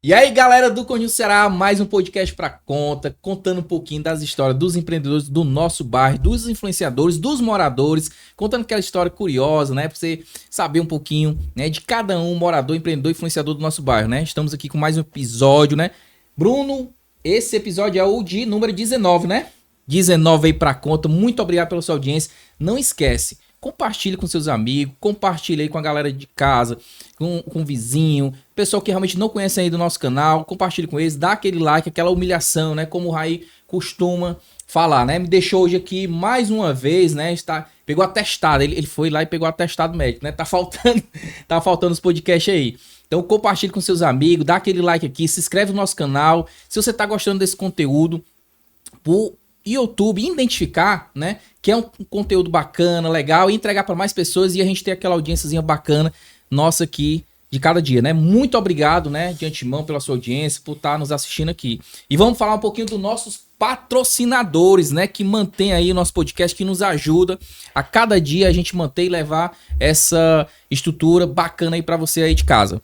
E aí, galera do Conjunto Ceará, mais um podcast pra conta, contando um pouquinho das histórias dos empreendedores do nosso bairro, dos influenciadores, dos moradores, contando aquela história curiosa, né, pra você saber um pouquinho, né, de cada um morador, empreendedor, influenciador do nosso bairro, né? Estamos aqui com mais um episódio, né? Bruno, esse episódio é o de número 19, né? 19 aí pra conta. Muito obrigado pela sua audiência. Não esquece, compartilhe com seus amigos, compartilhe aí com a galera de casa, com o vizinho, pessoal que realmente não conhece ainda o nosso canal, compartilhe com eles, dá aquele like, aquela humilhação, né? Como o Raí costuma falar, né? Me deixou hoje aqui mais uma vez, né? Pegou atestado, ele foi lá e pegou atestado médico, né? Tá faltando os podcasts aí. Então compartilhe com seus amigos, dá aquele like aqui, se inscreve no nosso canal. Se você tá gostando desse conteúdo, por YouTube identificar, né, que é um conteúdo bacana, legal, e entregar para mais pessoas e a gente ter aquela audiênciazinha bacana nossa aqui de cada dia, né? Muito obrigado, né, de antemão pela sua audiência, por estar nos assistindo aqui. E vamos falar um pouquinho dos nossos patrocinadores, né, que mantém aí o nosso podcast, que nos ajuda a cada dia a gente manter e levar essa estrutura bacana aí para você aí de casa.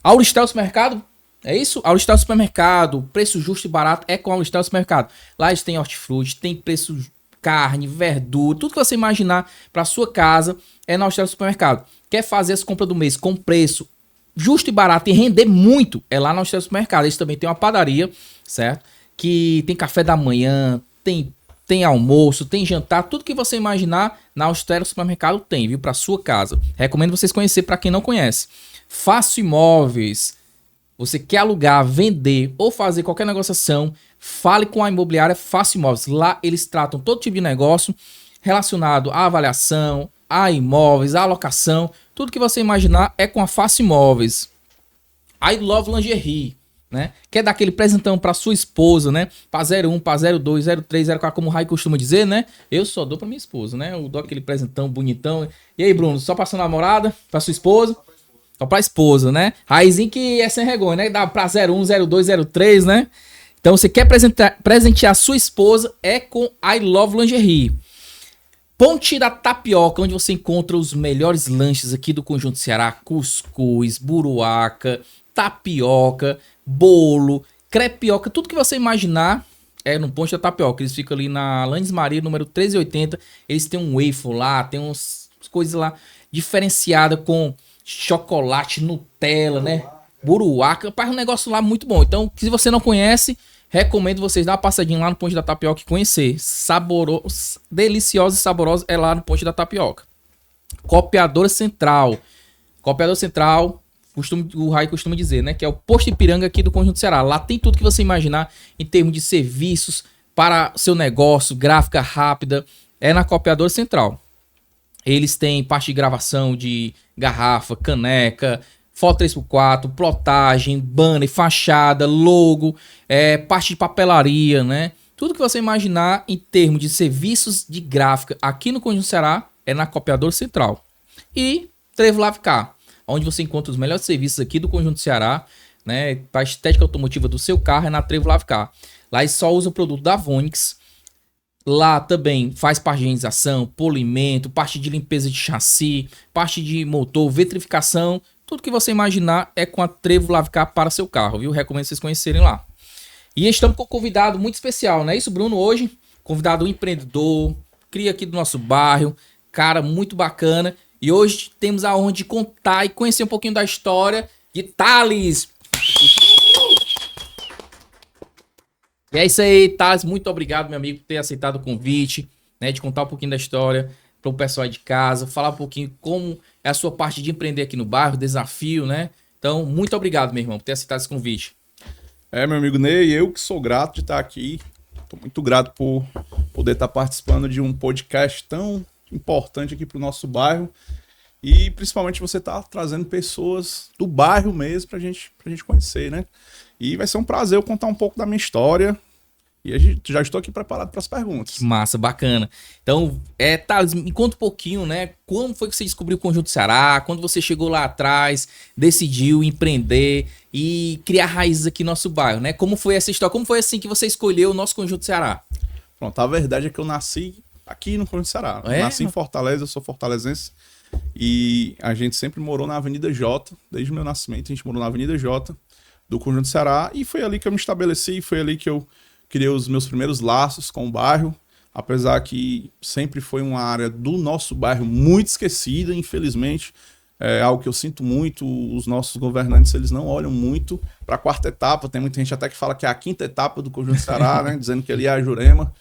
Auristel Supermercado. É isso? Auristel Supermercado, preço justo e barato é com Auristel Supermercado. Lá eles têm hortifruti, tem preço carne, verdura, tudo que você imaginar para sua casa é na Auristel Supermercado. Quer fazer essa compra do mês com preço justo e barato e render muito, é lá na Auristel Supermercado. Eles também têm uma padaria, certo? Que tem café da manhã, tem almoço, tem jantar, tudo que você imaginar na Auristel Supermercado tem, viu? Para sua casa. Recomendo vocês conhecerem para quem não conhece. Fácil Imóveis. Você quer alugar, vender ou fazer qualquer negociação, fale com a imobiliária Fácil Imóveis. Lá eles tratam todo tipo de negócio relacionado à avaliação, a imóveis, à alocação. Tudo que você imaginar é com a Fácil Imóveis. I Love Lingerie, né? Quer dar aquele presentão para sua esposa, né? Para 01, para 02, 03, 04, como o Rai costuma dizer, né? Eu só dou para minha esposa, né? Eu dou aquele presentão bonitão. E aí, Bruno, só para sua namorada, para sua esposa? Só pra esposa, né? Raizinho que é sem vergonha, né? Dá pra 01, 02, 03, né? Então, você quer presentear sua esposa, é com I Love Lingerie. Ponte da Tapioca, onde você encontra os melhores lanches aqui do Conjunto Ceará. Cuscuz, buruaca, tapioca, bolo, crepioca. Tudo que você imaginar é no Ponte da Tapioca. Eles ficam ali na Landes Maria, número 1380. Eles têm um waffle lá, tem umas coisas lá diferenciadas com chocolate, Nutella, né? Buruaca, faz um negócio lá muito bom. Então, se você não conhece, recomendo vocês dar uma passadinha lá no Ponte da Tapioca e conhecer. Saboroso, delicioso e saboroso é lá no Ponte da Tapioca. Copiadora Central. Copiadora Central, o Rai costuma dizer, né? Que é o posto Ipiranga aqui do Conjunto Ceará. Lá tem tudo que você imaginar em termos de serviços para seu negócio, gráfica rápida. É na Copiadora Central. Eles têm parte de gravação de garrafa, caneca, foto 3x4, plotagem, banner, fachada, logo, parte de papelaria, né? Tudo que você imaginar em termos de serviços de gráfica aqui no Conjunto Ceará é na Copiadora Central. E Trevo Lavcar, onde você encontra os melhores serviços aqui do Conjunto Ceará, né? Para a estética automotiva do seu carro é na Trevo Lavcar. Lá eles só usam o produto da Vonix. Lá também faz parte de higienização, polimento, parte de limpeza de chassi, parte de motor, vitrificação. Tudo que você imaginar é com a Trevo Lavcar para seu carro, viu? Recomendo vocês conhecerem lá. E estamos com um convidado muito especial, não é isso, Bruno? Hoje, convidado empreendedor, cria aqui do nosso bairro, cara muito bacana. E hoje temos a honra de contar e conhecer um pouquinho da história de Thales. E é isso aí, Thales, muito obrigado, meu amigo, por ter aceitado o convite, né, de contar um pouquinho da história para o pessoal aí de casa, falar um pouquinho como é a sua parte de empreender aqui no bairro, desafio, né? Então, muito obrigado, meu irmão, por ter aceitado esse convite. Meu amigo Ney, eu que sou grato de estar aqui, estou muito grato por poder estar participando de um podcast tão importante aqui para o nosso bairro e principalmente você tá trazendo pessoas do bairro mesmo pra gente conhecer, né? E vai ser um prazer eu contar um pouco da minha história. E já estou aqui preparado para as perguntas. Que massa, bacana. Então, Thales, me conta um pouquinho, né? Como foi que você descobriu o Conjunto Ceará? Quando você chegou lá atrás, decidiu empreender e criar raízes aqui no nosso bairro, né? Como foi essa história? Como foi assim que você escolheu o nosso Conjunto Ceará? Pronto, a verdade é que eu nasci aqui no Conjunto Ceará. Eu nasci em Fortaleza, eu sou fortalezense. E a gente sempre morou na Avenida Jota, desde o meu nascimento a gente morou na Avenida Jota. do Conjunto Ceará, e foi ali que eu me estabeleci, foi ali que eu criei os meus primeiros laços com o bairro, apesar que sempre foi uma área do nosso bairro muito esquecida, infelizmente. É algo que eu sinto muito, os nossos governantes, eles não olham muito para a quarta etapa. Tem muita gente até que fala que é a quinta etapa do Conjunto Ceará, né? Dizendo que ali é a Jurema.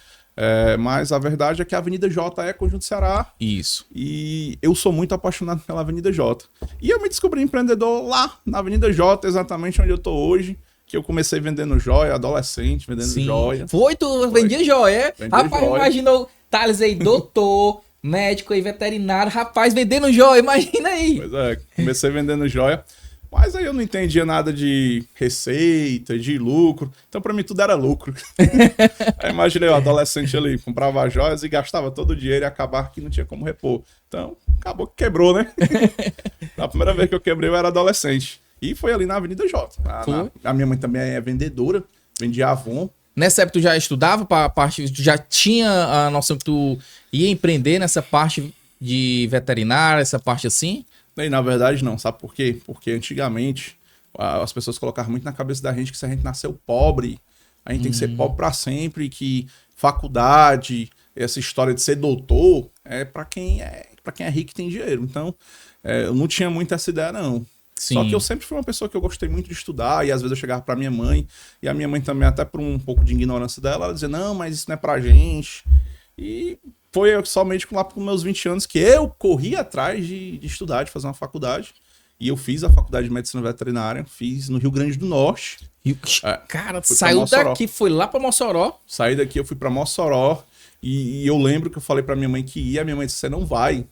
Mas a verdade é que a Avenida J é Conjunto Ceará. Isso. E eu sou muito apaixonado pela Avenida J. E eu me descobri empreendedor lá, na Avenida J, exatamente onde eu tô hoje. Que eu comecei vendendo joia, adolescente, vendendo joia. Foi, tu vendia joia, é? Vendia Rapaz, joia. imaginou Thales aí, doutor, médico e veterinário, rapaz, vendendo joia, imagina aí. Pois é, comecei vendendo joia. Mas aí eu não entendia nada de receita, de lucro. Então pra mim tudo era lucro. Aí imaginei o adolescente ali, comprava joias e gastava todo o dinheiro e acabar que não tinha como repor. Então acabou que quebrou, né? A primeira vez que eu quebrei eu era adolescente. E foi ali na Avenida J. A minha mãe também é vendedora, vendia Avon. Nessa época tu já estudava para parte, tu já tinha a noção que tu ia empreender nessa parte de veterinária, essa parte assim? E na verdade não, sabe por quê? Porque antigamente as pessoas colocavam muito na cabeça da gente que se a gente nasceu pobre, a gente tem que ser pobre para sempre, que faculdade, essa história de ser doutor é para quem é rico e tem dinheiro. Então, eu não tinha muito essa ideia não. Sim. Só que eu sempre fui uma pessoa que eu gostei muito de estudar, e às vezes eu chegava pra minha mãe, e a minha mãe também, até por um pouco de ignorância dela, ela dizia, não, mas isso não é pra gente. E foi somente lá com meus 20 anos que eu corri atrás de estudar, de fazer uma faculdade. E eu fiz a faculdade de medicina veterinária, fiz no Rio Grande do Norte. Cara, saiu daqui, foi lá pra Mossoró. Saí daqui, eu fui pra Mossoró. E eu lembro que eu falei pra minha mãe que ia, a minha mãe disse, você não vai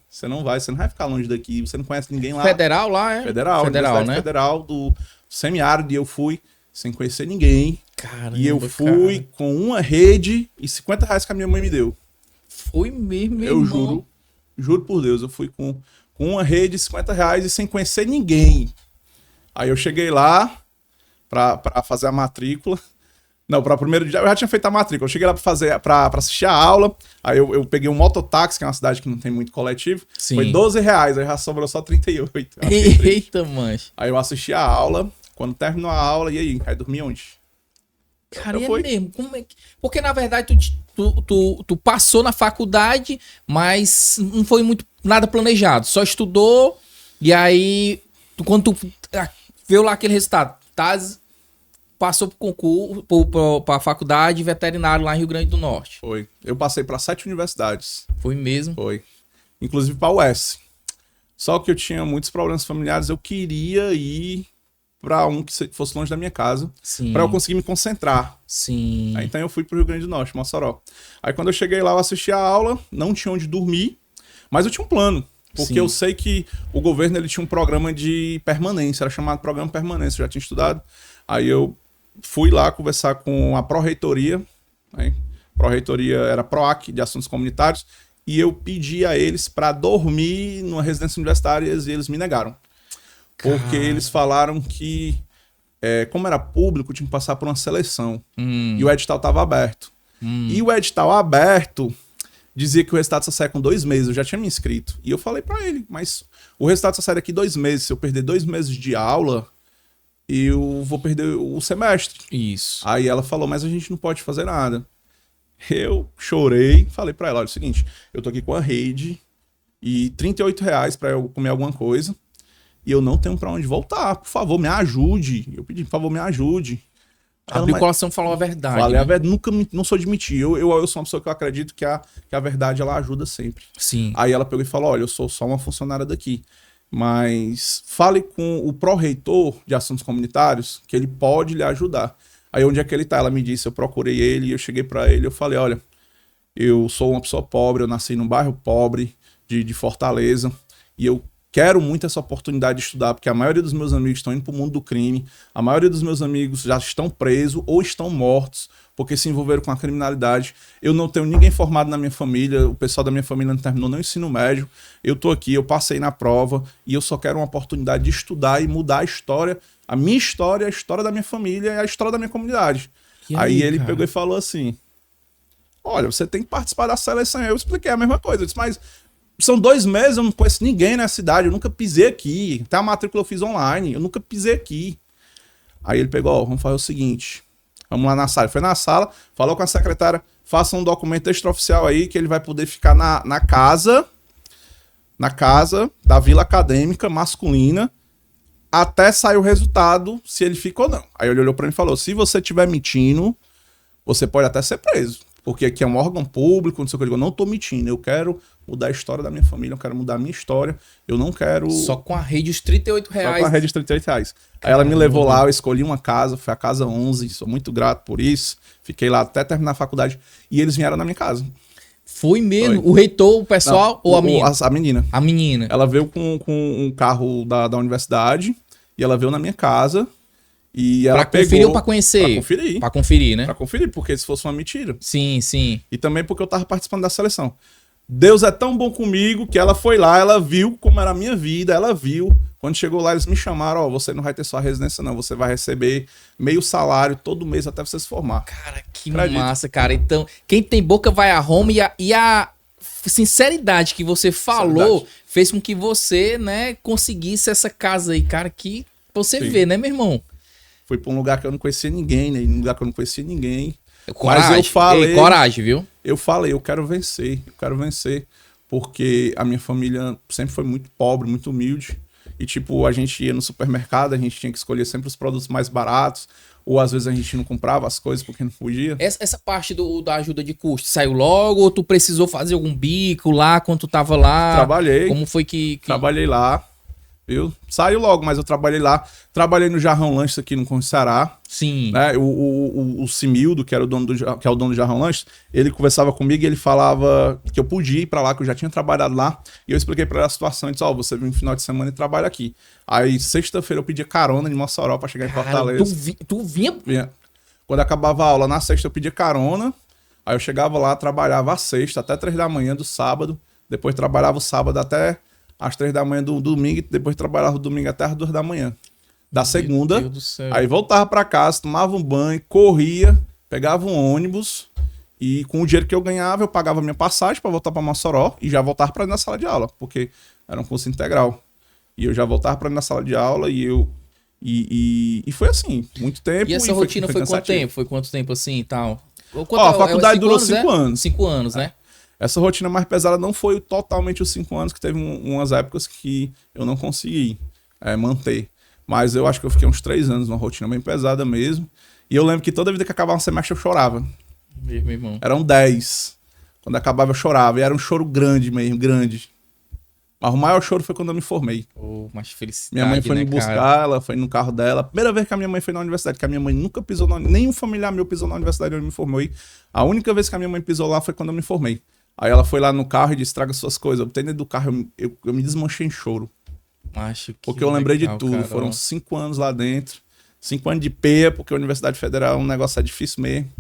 ficar longe daqui, você não conhece ninguém lá. Federal lá, é? Federal, né? Federal do semiárido, e eu fui sem conhecer ninguém. Caramba, e eu fui com uma rede e R$50 que a minha mãe me deu. Foi mesmo, meu Eu irmão. juro por Deus, eu fui com uma rede, R$50 e sem conhecer ninguém. Aí eu cheguei lá pra fazer a matrícula. Não, para o primeiro dia eu já tinha feito a matrícula. Eu cheguei lá para assistir a aula. Aí eu peguei um mototáxi, que é uma cidade que não tem muito coletivo. Sim. Foi R$12, aí já sobrou só 38. Eita, mancha. Aí eu assisti a aula. Quando terminou a aula, e aí? Aí dormi onde? Cara, é mesmo? Como é que... Porque na verdade tu passou na faculdade, mas não foi muito nada planejado. Só estudou e aí quando tu viu lá aquele resultado, passou pro concurso, pra faculdade veterinário lá em Rio Grande do Norte. Foi. Eu passei para 7 universidades. Foi mesmo? Foi. Inclusive para a UES. Só que eu tinha muitos problemas familiares. Eu queria ir para um que fosse longe da minha casa. Sim. Para eu conseguir me concentrar. Sim. Aí, então eu fui pro Rio Grande do Norte, Mossoró. Aí quando eu cheguei lá, eu assisti a aula. Não tinha onde dormir. Mas eu tinha um plano. Porque Sim. eu sei que o governo ele tinha um programa de permanência. Era chamado Programa Permanência. Eu já tinha estudado. Aí eu fui lá conversar com a Pró-Reitoria, né? Pró-Reitoria era PROAC, de Assuntos Comunitários, e eu pedi a eles para dormir numa residência universitária e eles me negaram. Porque eles falaram que, como era público, tinha que passar por uma seleção. E o edital estava aberto. E o edital aberto dizia que o resultado só sai com 2 meses. Eu já tinha me inscrito. E eu falei para ele, mas o resultado só sai daqui 2 meses. Se eu perder 2 meses de aula, eu vou perder o semestre. Isso. Aí ela falou, mas a gente não pode fazer nada. Eu chorei, falei pra ela, olha, é o seguinte, eu tô aqui com a rede e R$38 pra eu comer alguma coisa e eu não tenho pra onde voltar, por favor, me ajude. Eu pedi, por favor, me ajude. Abriu o coração e falou a verdade. Falei a verdade, não sou de mentir. Eu sou uma pessoa que eu acredito que a verdade, ela ajuda sempre. Sim. Aí ela pegou e falou, olha, eu sou só uma funcionária daqui. Mas fale com o pró-reitor de assuntos comunitários que ele pode lhe ajudar. Aí onde é que ele tá? Ela me disse, eu procurei ele, eu cheguei pra ele, eu falei, olha, eu sou uma pessoa pobre, eu nasci num bairro pobre de Fortaleza e eu quero muito essa oportunidade de estudar, porque a maioria dos meus amigos estão indo pro mundo do crime, a maioria dos meus amigos já estão presos ou estão mortos porque se envolveram com a criminalidade. Eu não tenho ninguém formado na minha família, o pessoal da minha família não terminou nem o ensino médio. Eu tô aqui, eu passei na prova e eu só quero uma oportunidade de estudar e mudar a história, a minha história, a história da minha família e a história da minha comunidade. Aí ele pegou e falou assim, olha, você tem que participar da seleção. Eu expliquei a mesma coisa, eu disse, mas são 2 meses, eu não conheço ninguém na cidade, eu nunca pisei aqui. Até a matrícula eu fiz online, eu nunca pisei aqui. Aí ele pegou, ó, vamos fazer o seguinte, vamos lá na sala. Ele foi na sala, falou com a secretária, faça um documento extraoficial aí que ele vai poder ficar na casa da Vila Acadêmica masculina até sair o resultado, se ele fica ou não. Aí ele olhou pra mim e falou, se você estiver mentindo, você pode até ser preso. Porque aqui é um órgão público, não sei o que. Eu digo, eu não tô mentindo, eu quero mudar a história da minha família, eu quero mudar a minha história, eu não quero... Só com a rede dos R$38. Só com a rede dos R$38. Aí ela me levou lá, eu escolhi uma casa, foi a casa 11, sou muito grato por isso. Fiquei lá até terminar a faculdade e eles vieram na minha casa. Foi mesmo? Foi. O reitor, o pessoal Não, ou a menina? A menina. A menina. Ela veio com um carro da universidade e ela veio na minha casa e ela Pra conferir ou pra conhecer? Pra conferir. Pra conferir, né? Pra conferir, porque se fosse uma mentira. Sim, sim. E também porque eu tava participando da seleção. Deus é tão bom comigo que ela foi lá, ela viu como era a minha vida, ela viu. Quando chegou lá, eles me chamaram, ó, você não vai ter sua residência não, você vai receber meio salário todo mês até você se formar. Cara, que Acredito. massa, cara. Então, quem tem boca vai a Roma e a sinceridade que você falou fez com que você, né, conseguisse essa casa aí, cara, que você Sim. vê, né, meu irmão? Fui pra um lugar que eu não conhecia ninguém, né? Num lugar que eu não conhecia ninguém. Coragem. Mas eu falei... Ei, coragem, viu? Eu falei, eu quero vencer, porque a minha família sempre foi muito pobre, muito humilde. E, tipo, a gente ia no supermercado, a gente tinha que escolher sempre os produtos mais baratos, ou às vezes a gente não comprava as coisas porque não podia. Essa parte da ajuda de custo saiu logo ou tu precisou fazer algum bico lá quando tu tava lá? Trabalhei. Como foi que... Trabalhei lá, viu? Saiu logo, mas eu trabalhei lá. Trabalhei no Jarrão Lanches aqui no Ceará. Sim. Né? O Simildo, que era o dono que é o dono do Jarrão Lanches, ele conversava comigo e ele falava que eu podia ir pra lá, que eu já tinha trabalhado lá. E eu expliquei pra ele a situação. Ele disse, ó, você vem no final de semana e trabalha aqui. Aí, sexta-feira, eu pedia carona de Mossoró pra chegar em Fortaleza. Tu vinha... Quando acabava a aula, na sexta, eu pedia carona. Aí eu chegava lá, trabalhava a sexta até 3 da manhã do sábado. Depois trabalhava o sábado até às 3 da manhã do domingo. E depois trabalhava o domingo até às 2 da manhã. Da segunda, Deus do céu. aí voltava pra casa, tomava um banho, corria, pegava um ônibus e com o dinheiro que eu ganhava, eu pagava minha passagem pra voltar pra Mossoró e já voltava pra ir na sala de aula, porque era um curso integral. E eu já voltava pra ir na sala de aula e foi assim, muito tempo. E essa rotina foi quanto cansativo. tempo? Foi quanto tempo assim e tal? Ó, a faculdade durou 5 anos. 5 anos, né? Essa rotina mais pesada não foi totalmente os 5 anos, que teve umas épocas que eu não consegui manter. Mas eu acho que eu fiquei uns 3 anos numa rotina bem pesada mesmo. E eu lembro que toda vida que acabava um semestre eu chorava. Meu irmão. Eram 10. Quando acabava eu chorava. E era um choro grande mesmo, grande. Mas o maior choro foi quando eu me formei. Oh, mas felicidade, Minha mãe foi me buscar, ela foi no carro dela. Primeira vez que a minha mãe foi na universidade, que a minha mãe nunca pisou nenhum familiar meu pisou na universidade onde eu me formei. A única vez que a minha mãe pisou lá foi quando eu me formei. Aí ela foi lá no carro e disse, traga suas coisas. Eu botei dentro do carro, eu me desmanchei em choro. Acho que Porque eu lembrei legal, de tudo. cara. Foram 5 anos lá dentro. 5 anos de peia, porque a Universidade Federal é um negócio difícil mesmo.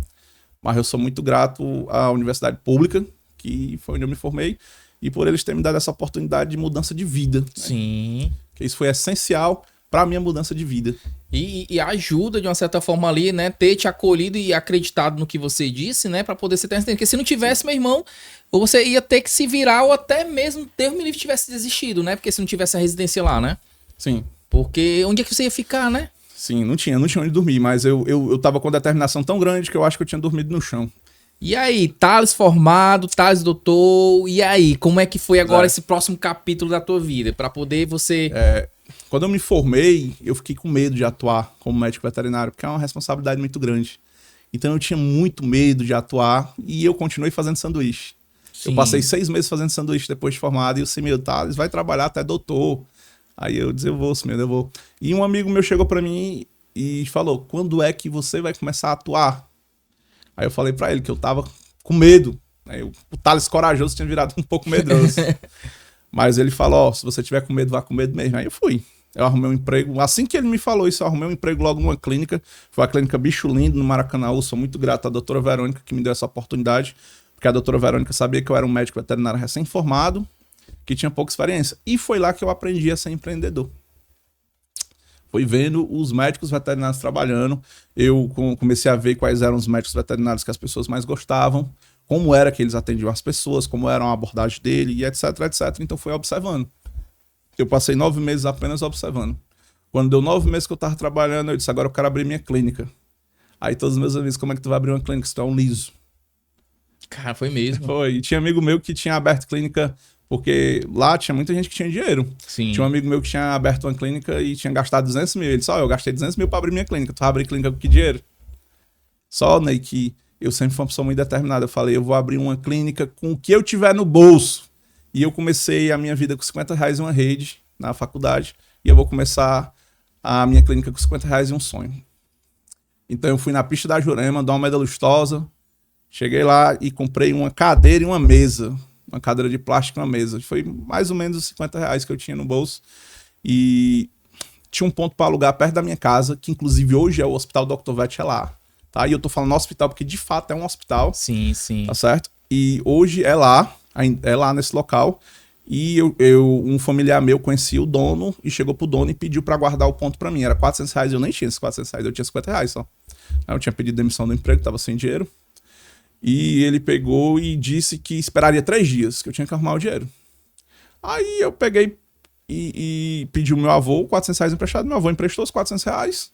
Mas eu sou muito grato à Universidade Pública, que foi onde eu me formei, e por eles terem me dado essa oportunidade de mudança de vida. Né? Sim. Que isso foi essencial para a minha mudança de vida. E ajuda, de uma certa forma ali, né? Ter te acolhido e acreditado no que você disse, né? Pra poder ser transcendente. Porque se não tivesse, meu irmão, ou você ia ter que se virar, ou até mesmo Deus me livre tivesse desistido, né? Porque se não tivesse a residência lá, né? Sim. Porque onde é que você ia ficar, né? Sim, não tinha onde dormir, mas eu tava com determinação tão grande que eu acho que eu tinha dormido no chão. E aí, Thales formado, Thales doutor, e aí, como é que foi agora esse próximo capítulo da tua vida? Pra poder você... Quando eu me formei, eu fiquei com medo de atuar como médico veterinário, porque é uma responsabilidade muito grande. Então eu tinha muito medo de atuar e eu continuei fazendo sanduíche. Sim. Eu passei 6 meses fazendo sanduíche depois de formado e o Simildo, Thales, vai trabalhar até doutor. Aí eu disse, eu vou, Simildo, eu vou. E um amigo meu chegou pra mim e falou, quando é que você vai começar a atuar? Aí eu falei pra ele que eu tava com medo. Aí o Thales corajoso tinha virado um pouco medroso. Mas ele falou, ó, se você tiver com medo, vá com medo mesmo. Aí eu fui. Eu arrumei um emprego. Assim que ele me falou isso, eu arrumei um emprego logo numa clínica. Foi a clínica Bicho Lindo, no Maracanã. Sou muito grato à doutora Verônica que me deu essa oportunidade. Porque a doutora Verônica sabia que eu era um médico veterinário recém-formado, que tinha pouca experiência. E foi lá que eu aprendi a ser empreendedor. Foi vendo os médicos veterinários trabalhando. Eu comecei a ver quais eram os médicos veterinários que as pessoas mais gostavam, como era que eles atendiam as pessoas, como era a abordagem dele, e etc, etc. Então foi observando. Eu passei 9 meses apenas observando. Quando deu 9 meses que eu tava trabalhando, eu disse, agora eu quero abrir minha clínica. Aí todos os meus amigos, como é que tu vai abrir uma clínica se tu é um liso? Cara, foi mesmo. Foi. E tinha amigo meu que tinha aberto clínica, porque lá tinha muita gente que tinha dinheiro. Sim. Tinha um amigo meu que tinha aberto uma clínica e tinha gastado 200 mil. Ele disse, eu gastei 200 mil pra abrir minha clínica. Tu vai abrir clínica com que dinheiro? Só, Ney, que eu sempre fui uma pessoa muito determinada. Eu falei, eu vou abrir uma clínica com o que eu tiver no bolso. E eu comecei a minha vida com R$50 em uma rede na faculdade. E eu vou começar a minha clínica com R$50 em um sonho. Então eu fui na pista da Jurema, dar uma medalha lustosa. Cheguei lá e comprei uma cadeira e uma mesa. Uma cadeira de plástico e uma mesa. Foi mais ou menos os R$50 que eu tinha no bolso. E tinha um ponto para alugar perto da minha casa, que inclusive hoje é o Hospital Dr. Vet, é lá. Tá? E eu tô falando hospital porque de fato é um hospital. Sim, sim. Tá certo? E hoje é lá nesse local. E um familiar meu conhecia o dono e chegou pro dono e pediu para guardar o ponto para mim. Era R$400, eu nem tinha esses R$400, eu tinha R$50 só. Eu tinha pedido demissão do emprego, tava sem dinheiro. E ele pegou e disse que esperaria 3 dias, que eu tinha que arrumar o dinheiro. Aí eu peguei e pedi o meu avô R$400 emprestado. Meu avô emprestou os R$400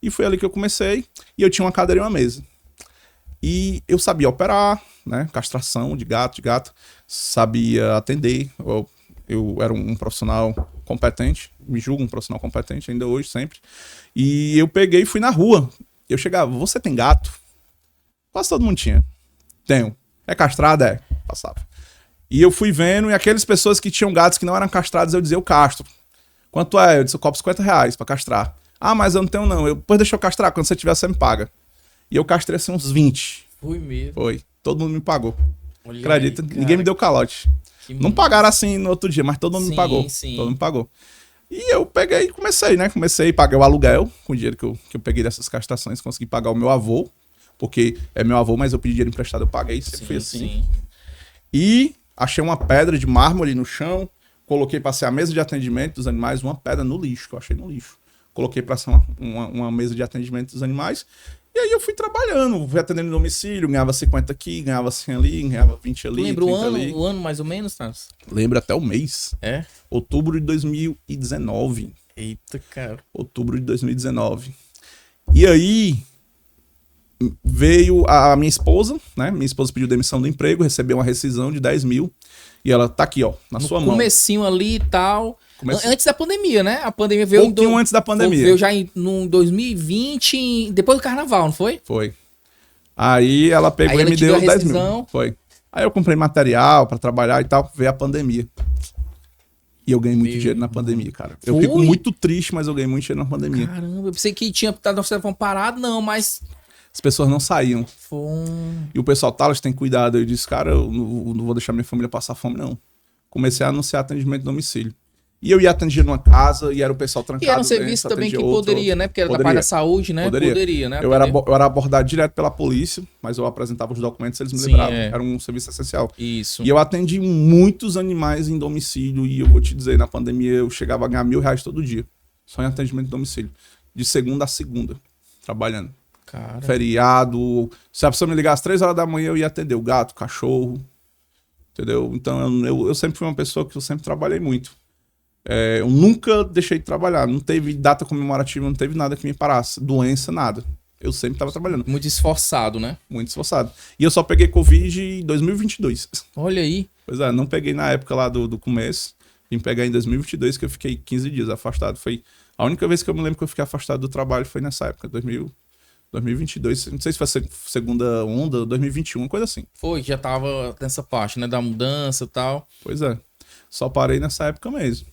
e foi ali que eu comecei. E eu tinha uma cadeira e uma mesa. E eu sabia operar, né? Castração de gato. Sabia atender. Eu era um profissional competente. Me julgo um profissional competente ainda hoje, sempre. E eu peguei e fui na rua. Eu chegava, você tem gato? Quase todo mundo tinha. Tenho. É castrado? É. Passava. E eu fui vendo, e aquelas pessoas que tinham gatos que não eram castrados, eu dizia, eu castro. Quanto é? Eu disse, eu cobro R$50 pra castrar. Ah, mas eu não tenho não. Depois deixa eu castrar, quando você tiver, você me paga. E eu castrei assim uns 20. Foi mesmo. Foi. Todo mundo me pagou. Olha Acredita? aí, Ninguém me deu calote. Não pagaram assim no outro dia, mas todo mundo me pagou. Sim. Todo mundo me pagou. E eu peguei e comecei, né? Comecei a pagar o aluguel com o dinheiro que eu peguei dessas castrações. Consegui pagar o meu avô, porque é meu avô, mas eu pedi dinheiro emprestado, eu paguei. Sempre foi assim. Sim. E achei uma pedra de mármore no chão. Coloquei para ser a mesa de atendimento dos animais, uma pedra no lixo, que eu achei no lixo. Coloquei para ser uma mesa de atendimento dos animais. E aí eu fui trabalhando, fui atendendo no domicílio, ganhava 50 aqui, ganhava 100 ali, ganhava 20 ali, Lembra o ano, ali. o ano mais ou menos, Thales? Lembro até o mês. É? Outubro de 2019. Eita, cara. Outubro de 2019. E aí veio a minha esposa, né? Minha esposa pediu demissão do emprego, recebeu uma rescisão de 10 mil. E ela tá aqui, ó, na sua mão. Comecinho ali e tal. Comecinho. Antes da pandemia, né? A pandemia veio... Pouquinho antes da pandemia. Veio já no 2020, depois do carnaval, não foi? Foi. Aí ela pegou Aí e me deu 10 mil. rescisão. Foi. Aí eu comprei material pra trabalhar e tal, veio a pandemia. E eu ganhei muito dinheiro na pandemia, cara. Eu fico muito triste, mas eu ganhei muito dinheiro na pandemia. Caramba, eu pensei que tinha estado parado, não, mas... As pessoas não saíam. Foi... E o pessoal, Thales, tem cuidado. Eu disse, cara, eu não vou deixar minha família passar fome, não. Comecei a anunciar atendimento de domicílio. E eu ia atender numa casa e era o pessoal trancado. E era um serviço também que poderia, né? Porque era da parte da saúde, né? Poderia, né? Eu era abordado direto pela polícia, mas eu apresentava os documentos e eles me liberavam. Era um serviço essencial. Isso. E eu atendi muitos animais em domicílio e eu vou te dizer, na pandemia eu chegava a ganhar R$1.000 todo dia. Só em atendimento de domicílio. De segunda a segunda, trabalhando. Cara. Feriado. Se a pessoa me ligar às 3 horas da manhã, eu ia atender o gato, o cachorro. Entendeu? Então eu sempre fui uma pessoa que eu sempre trabalhei muito. Eu nunca deixei de trabalhar. Não teve data comemorativa, não teve nada que me parasse. Doença, nada. Eu sempre estava trabalhando. Muito esforçado, né? Muito esforçado. E eu só peguei Covid em 2022. Olha aí. Pois é, não peguei na época lá do começo. Vim pegar em 2022, que eu fiquei 15 dias afastado. Foi a única vez que eu me lembro que eu fiquei afastado do trabalho foi nessa época, 2022. Não sei se foi a segunda onda, 2021, uma coisa assim. Foi, já tava nessa parte, né? Da mudança e tal. Pois é. Só parei nessa época mesmo.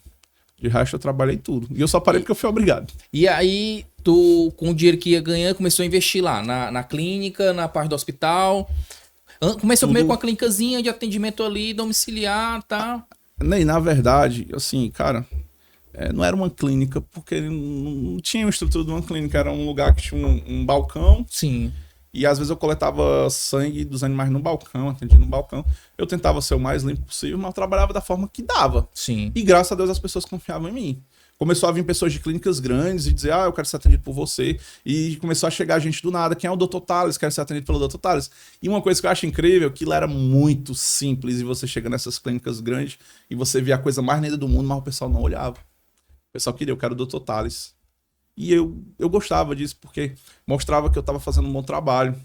De resto, eu trabalhei tudo. E eu só parei porque eu fui obrigado. E aí, tu, com o dinheiro que ia ganhando, começou a investir lá, na clínica, na parte do hospital. Começou primeiro com a clínicazinha de atendimento ali, domiciliar e tal. Nem, na verdade, assim, cara, não era uma clínica, porque não tinha uma estrutura de uma clínica. Era um lugar que tinha um balcão. Sim. E às vezes eu coletava sangue dos animais no balcão, atendia no balcão. Eu tentava ser o mais limpo possível, mas eu trabalhava da forma que dava. Sim. E graças a Deus as pessoas confiavam em mim. Começou a vir pessoas de clínicas grandes e dizer, eu quero ser atendido por você. E começou a chegar gente do nada. Quem é o Dr. Thales? Quero ser atendido pelo Dr. Thales. E uma coisa que eu acho incrível, que lá era muito simples. E você chega nessas clínicas grandes e você vê a coisa mais linda do mundo, mas o pessoal não olhava. O pessoal queria, eu quero o Dr. Thales. E eu gostava disso, porque mostrava que eu estava fazendo um bom trabalho,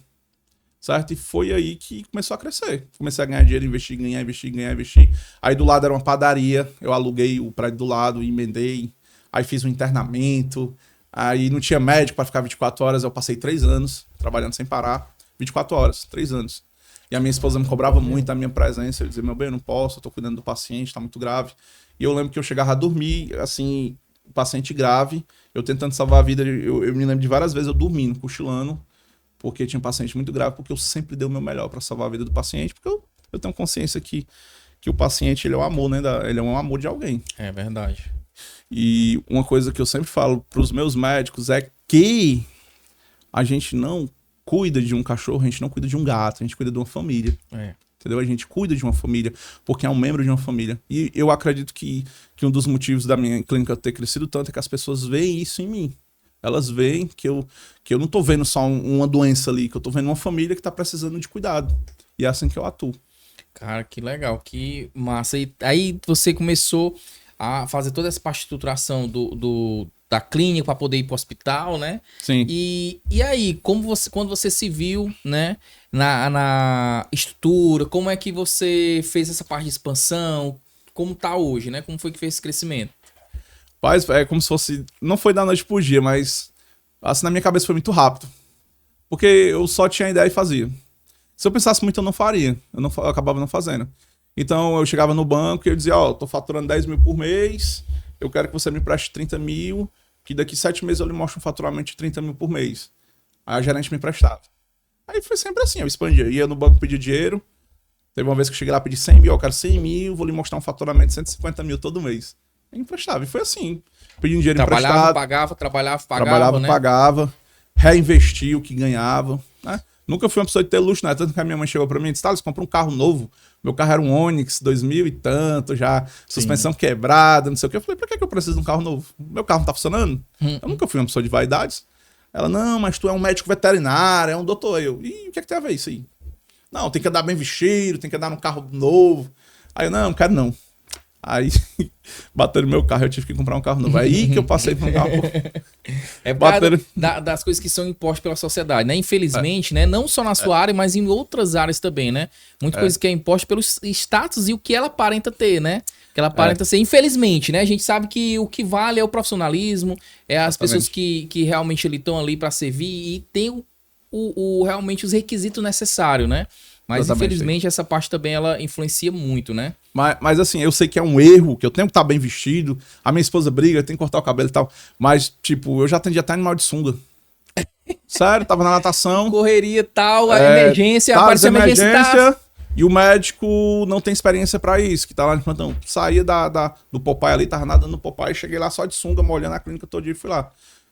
certo? E foi aí que começou a crescer. Comecei a ganhar dinheiro, investir, ganhar, investir, ganhar, investir. Aí do lado era uma padaria, eu aluguei o prédio do lado, emendei, aí fiz um internamento, aí não tinha médico para ficar 24 horas, eu passei 3 anos trabalhando sem parar, 24 horas, 3 anos. E a minha esposa me cobrava muito a minha presença, eu dizia, meu bem, eu não posso, eu tô cuidando do paciente, tá muito grave. E eu lembro que eu chegava a dormir, assim, o paciente grave, eu tentando salvar a vida, eu me lembro de várias vezes eu dormindo, cochilando, porque tinha um paciente muito grave, porque eu sempre dei o meu melhor para salvar a vida do paciente, porque eu tenho consciência que o paciente, ele é um amor, né? Ele é um amor de alguém. É verdade. E uma coisa que eu sempre falo pros meus médicos é que a gente não cuida de um cachorro, a gente não cuida de um gato, a gente cuida de uma família. Entendeu? A gente cuida de uma família, porque é um membro de uma família. E eu acredito que um dos motivos da minha clínica ter crescido tanto é que as pessoas veem isso em mim. Elas veem que eu não tô vendo só uma doença ali, que eu tô vendo uma família que tá precisando de cuidado. E é assim que eu atuo. Cara, que legal, que massa. E aí você começou a fazer toda essa parte de estruturação da clínica para poder ir para o hospital, né? Sim. E aí, quando você se viu, né, na estrutura, como é que você fez essa parte de expansão? Como tá hoje, né? Como foi que fez esse crescimento? Mas é como se fosse... Não foi da noite pro dia, mas... Assim, na minha cabeça foi muito rápido. Porque eu só tinha ideia e fazia. Se eu pensasse muito, eu não faria. Eu acabava não fazendo. Então, eu chegava no banco e eu dizia, tô faturando 10 mil por mês, eu quero que você me preste 30 mil, que daqui 7 meses eu lhe mostro um faturamento de 30 mil por mês. Aí a gerente me emprestava. Aí foi sempre assim, eu expandia. Ia no banco pedir dinheiro. Teve uma vez que eu cheguei lá e pedi 100 mil, eu quero 100 mil, vou lhe mostrar um faturamento de 150 mil todo mês. Aí emprestava. E foi assim. Pedindo dinheiro emprestado. Trabalhava, né? Pagava. Reinvestia o que ganhava, né? Nunca fui uma pessoa de ter luxo, né? Tanto que a minha mãe chegou pra mim e disse, Thales, compra um carro novo. Meu carro era um Onix, 2000 e tanto, já suspensão quebrada, não sei o que. Eu falei, pra que eu preciso de um carro novo? Meu carro não tá funcionando? Eu nunca fui uma pessoa de vaidades. Ela, não, mas tu é um médico veterinário, é um doutor. Eu, e o que é que tem a ver isso aí? Não, tem que andar bem vestido, tem que andar num carro novo. Aí eu, não quero não. Aí, bateram no meu carro, eu tive que comprar um carro novo. Aí que eu passei para um carro. Das coisas que são impostas pela sociedade, né? Infelizmente, né? Não só na sua área, mas em outras áreas também, né? Muita coisa que é imposta pelo status e o que ela aparenta ter, né? Que ela aparenta ser, infelizmente, né? A gente sabe que o que vale é o profissionalismo, é as pessoas que realmente estão ali para servir e tem realmente os requisitos necessários, né? Mas, infelizmente, essa parte também, ela influencia muito, né? Mas assim, eu sei que é um erro, que eu tenho que estar bem vestido. A minha esposa briga, eu tenho que cortar o cabelo e tal. Mas, tipo, eu já atendi até animal de sunga. Sério, tava na natação. Correria e tal, a emergência, apareceu a emergência. E o médico não tem experiência pra isso, que tá lá no plantão. Saía do Popeye ali, tava nadando no Popeye, cheguei lá só de sunga, molhando a clínica todo dia e fui lá.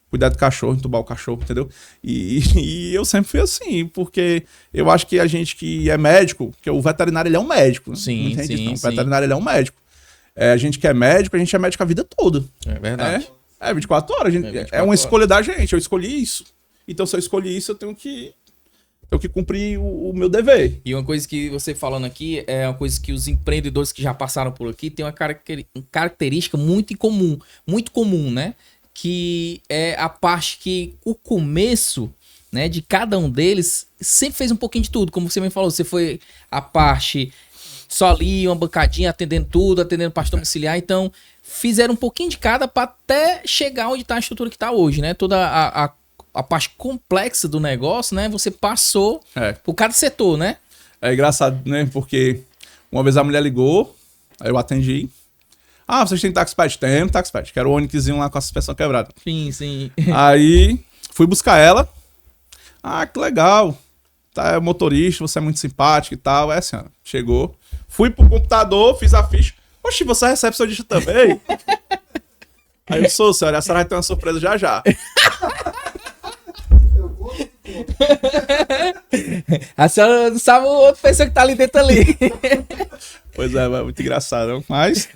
Cuidar do cachorro, entubar o cachorro, entendeu? E eu sempre fui assim, porque eu acho que a gente que é médico, porque o veterinário ele é um médico. Né? Sim. O veterinário ele é um médico. A gente que é médico a vida toda. É verdade. 24 horas. É uma escolha da gente. Eu escolhi isso. Então, se eu escolhi isso, eu tenho que cumprir o meu dever. E uma coisa que você falando aqui é uma coisa que os empreendedores que já passaram por aqui têm uma característica muito comum, né? Que é a parte que o começo, né, de cada um deles sempre fez um pouquinho de tudo. Como você me falou, você foi a parte só ali, uma bancadinha, atendendo tudo, atendendo parte domiciliar. Então, fizeram um pouquinho de cada para até chegar onde está a estrutura que está hoje, né? Toda a parte complexa do negócio, né? Você passou por cada setor, né? É engraçado, né? Porque uma vez a mulher ligou, aí eu atendi. Ah, vocês têm TaxPad? Tem TaxPad. Quero o Onixzinho lá com a suspensão quebrada. Sim. Aí, fui buscar ela. Ah, que legal. Tá, é motorista, você é muito simpático e tal. Senhora. Chegou. Fui pro computador, fiz a ficha. Oxi, você é recepcionista também? Aí eu sou, senhora. A senhora vai ter uma surpresa já. A senhora não sabe outra pessoa que tá ali dentro ali. Pois é muito engraçado.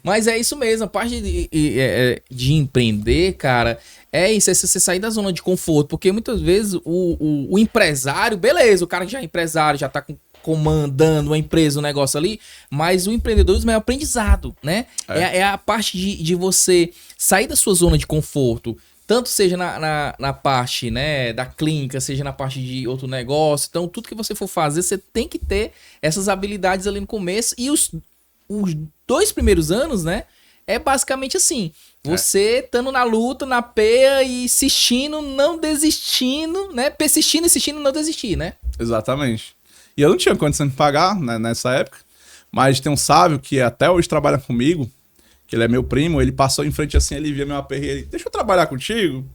Mas é isso mesmo, a parte de empreender, cara, é isso, é você sair da zona de conforto, porque muitas vezes o empresário, beleza, o cara que já é empresário, já tá comandando uma empresa, um negócio ali, mas o empreendedorismo é aprendizado, né? É a parte de você sair da sua zona de conforto, tanto seja na parte, né, da clínica, seja na parte de outro negócio. Então, tudo que você for fazer, você tem que ter essas habilidades ali no começo. E os 2 primeiros anos, né, é basicamente assim, você estando na luta, na peia e insistindo, não desistindo, né, persistindo, insistindo, não desistir, né? Exatamente. E eu não tinha condição de pagar, né, nessa época, mas tem um sábio que até hoje trabalha comigo, que ele é meu primo, ele passou em frente assim, ele via meu aperreio, ele, deixa eu trabalhar contigo.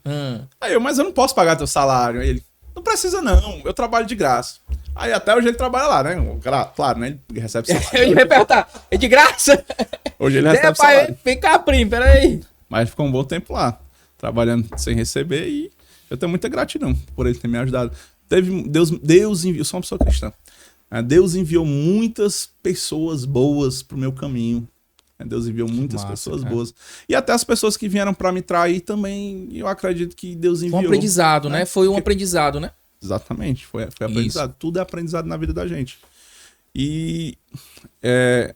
Aí eu, mas eu não posso pagar teu salário. Aí ele, não precisa não, eu trabalho de graça. Aí até hoje ele trabalha lá, né? Claro, né? Ele recebe salário. Eu ia perguntar, é de graça? Hoje ele recebe salário. Vem cá, primo, peraí. Mas ficou um bom tempo lá, trabalhando sem receber, e eu tenho muita gratidão por ele ter me ajudado. Deus enviou, eu sou uma pessoa cristã. Deus enviou muitas pessoas boas pro meu caminho. Deus enviou muitas pessoas boas. E até as pessoas que vieram pra me trair também, eu acredito que Deus enviou. Foi um aprendizado, né? Foi um aprendizado, né? Exatamente, foi aprendizado. Isso. Tudo é aprendizado na vida da gente. E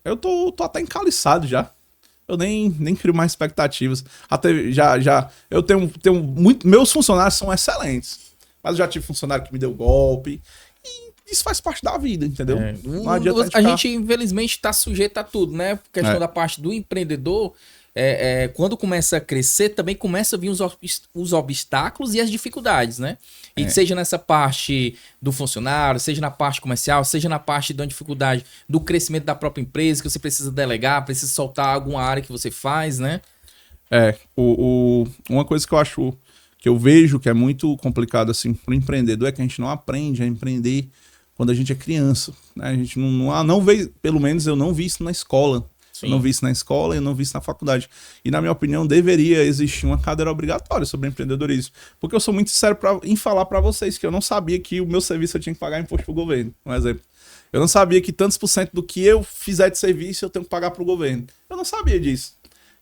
eu tô até encaliçado já. Eu nem crio mais expectativas. Até eu tenho muito. Meus funcionários são excelentes. Mas eu já tive funcionário que me deu golpe. E isso faz parte da vida, entendeu? Não adianta a gente, infelizmente, tá sujeito a tudo, né? Por questão da parte do empreendedor. Quando começa a crescer, também começa a vir os obstáculos e as dificuldades, né? E seja nessa parte do funcionário, seja na parte comercial, seja na parte da dificuldade do crescimento da própria empresa, que você precisa delegar, precisa soltar alguma área que você faz, né? Uma coisa que eu vejo que é muito complicado assim para o empreendedor é que a gente não aprende a empreender quando a gente é criança, né? A gente não vê, pelo menos eu não vi isso na escola. Sim. Eu não vi isso na escola e eu não vi isso na faculdade. E, na minha opinião, deveria existir uma cadeira obrigatória sobre empreendedorismo. Porque eu sou muito sincero em falar para vocês que eu não sabia que o meu serviço eu tinha que pagar imposto pro governo, um exemplo. Eu não sabia que tantos por cento do que eu fizer de serviço eu tenho que pagar pro governo. Eu não sabia disso.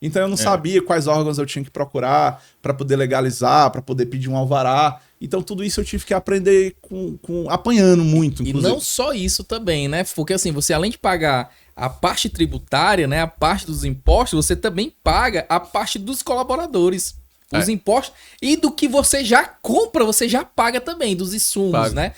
Então eu não sabia quais órgãos eu tinha que procurar para poder legalizar, para poder pedir um alvará. Então tudo isso eu tive que aprender apanhando muito. Inclusive. E não só isso também, né? Porque assim, você além de pagar a parte tributária, né, a parte dos impostos, você também paga a parte dos colaboradores. Os impostos e do que você já compra, você já paga também, dos insumos, né?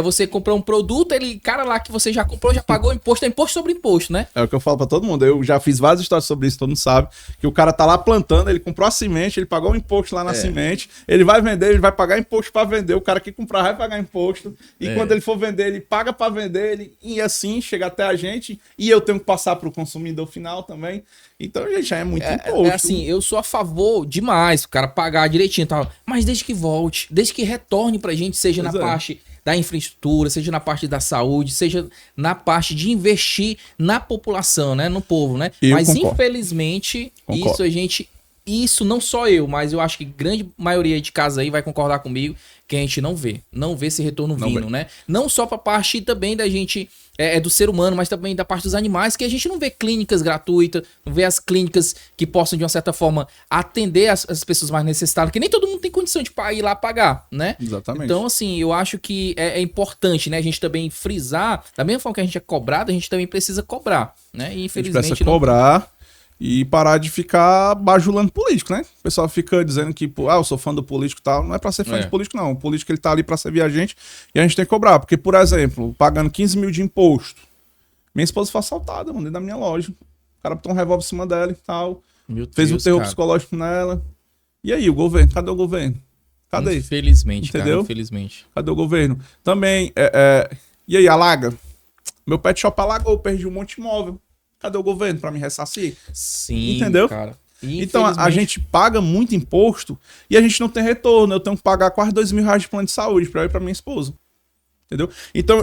Você comprou um produto, cara lá que você já comprou, já pagou imposto, é imposto sobre imposto, né? É o que eu falo pra todo mundo. Eu já fiz várias histórias sobre isso, todo mundo sabe. Que o cara tá lá plantando, ele comprou a semente, ele pagou o imposto lá na semente, ele vai vender, ele vai pagar imposto pra vender, o cara que comprar vai pagar imposto. E quando ele for vender, ele paga pra vender, e assim chega até a gente, e eu tenho que passar pro consumidor final também. Então, gente, já é muito imposto. Assim, eu sou a favor demais, o cara pagar direitinho e tal, mas desde que volte, desde que retorne pra gente, seja na parte da infraestrutura, seja na parte da saúde, seja na parte de investir na população, né, no povo, né? Mas infelizmente, isso não só eu, mas eu acho que grande maioria de casas aí vai concordar comigo que a gente não vê esse retorno vindo, né? Não só pra parte também da gente, do ser humano, mas também da parte dos animais, que a gente não vê clínicas gratuitas, não vê as clínicas que possam, de uma certa forma, atender as pessoas mais necessitadas, que nem todo mundo tem condição de ir lá pagar, né? Exatamente. Então, assim, eu acho que é importante, né? A gente também frisar, da mesma forma que a gente é cobrado, a gente também precisa cobrar, né? E infelizmente... A gente precisa cobrar e parar de ficar bajulando político, né? O pessoal fica dizendo que, eu sou fã do político e tal. Não é pra ser fã de político, não. O político, ele tá ali pra servir a gente e a gente tem que cobrar. Porque, por exemplo, pagando 15 mil de imposto, minha esposa foi assaltada, mano, dentro da minha loja. O cara botou um revólver em cima dela e tal. Fez um terror psicológico nela. E aí, o governo? Cadê o governo? Cadê? Infelizmente, entendeu? Cara, infelizmente. Cadê o governo? Também, e aí, alaga? Meu pet shop alagou, eu perdi um monte de imóvel. Cadê o governo para me ressarcir? Sim, entendeu? Cara. Então a gente paga muito imposto e a gente não tem retorno. Eu tenho que pagar quase R$2.000 de plano de saúde para eu e para minha esposa. Entendeu? Então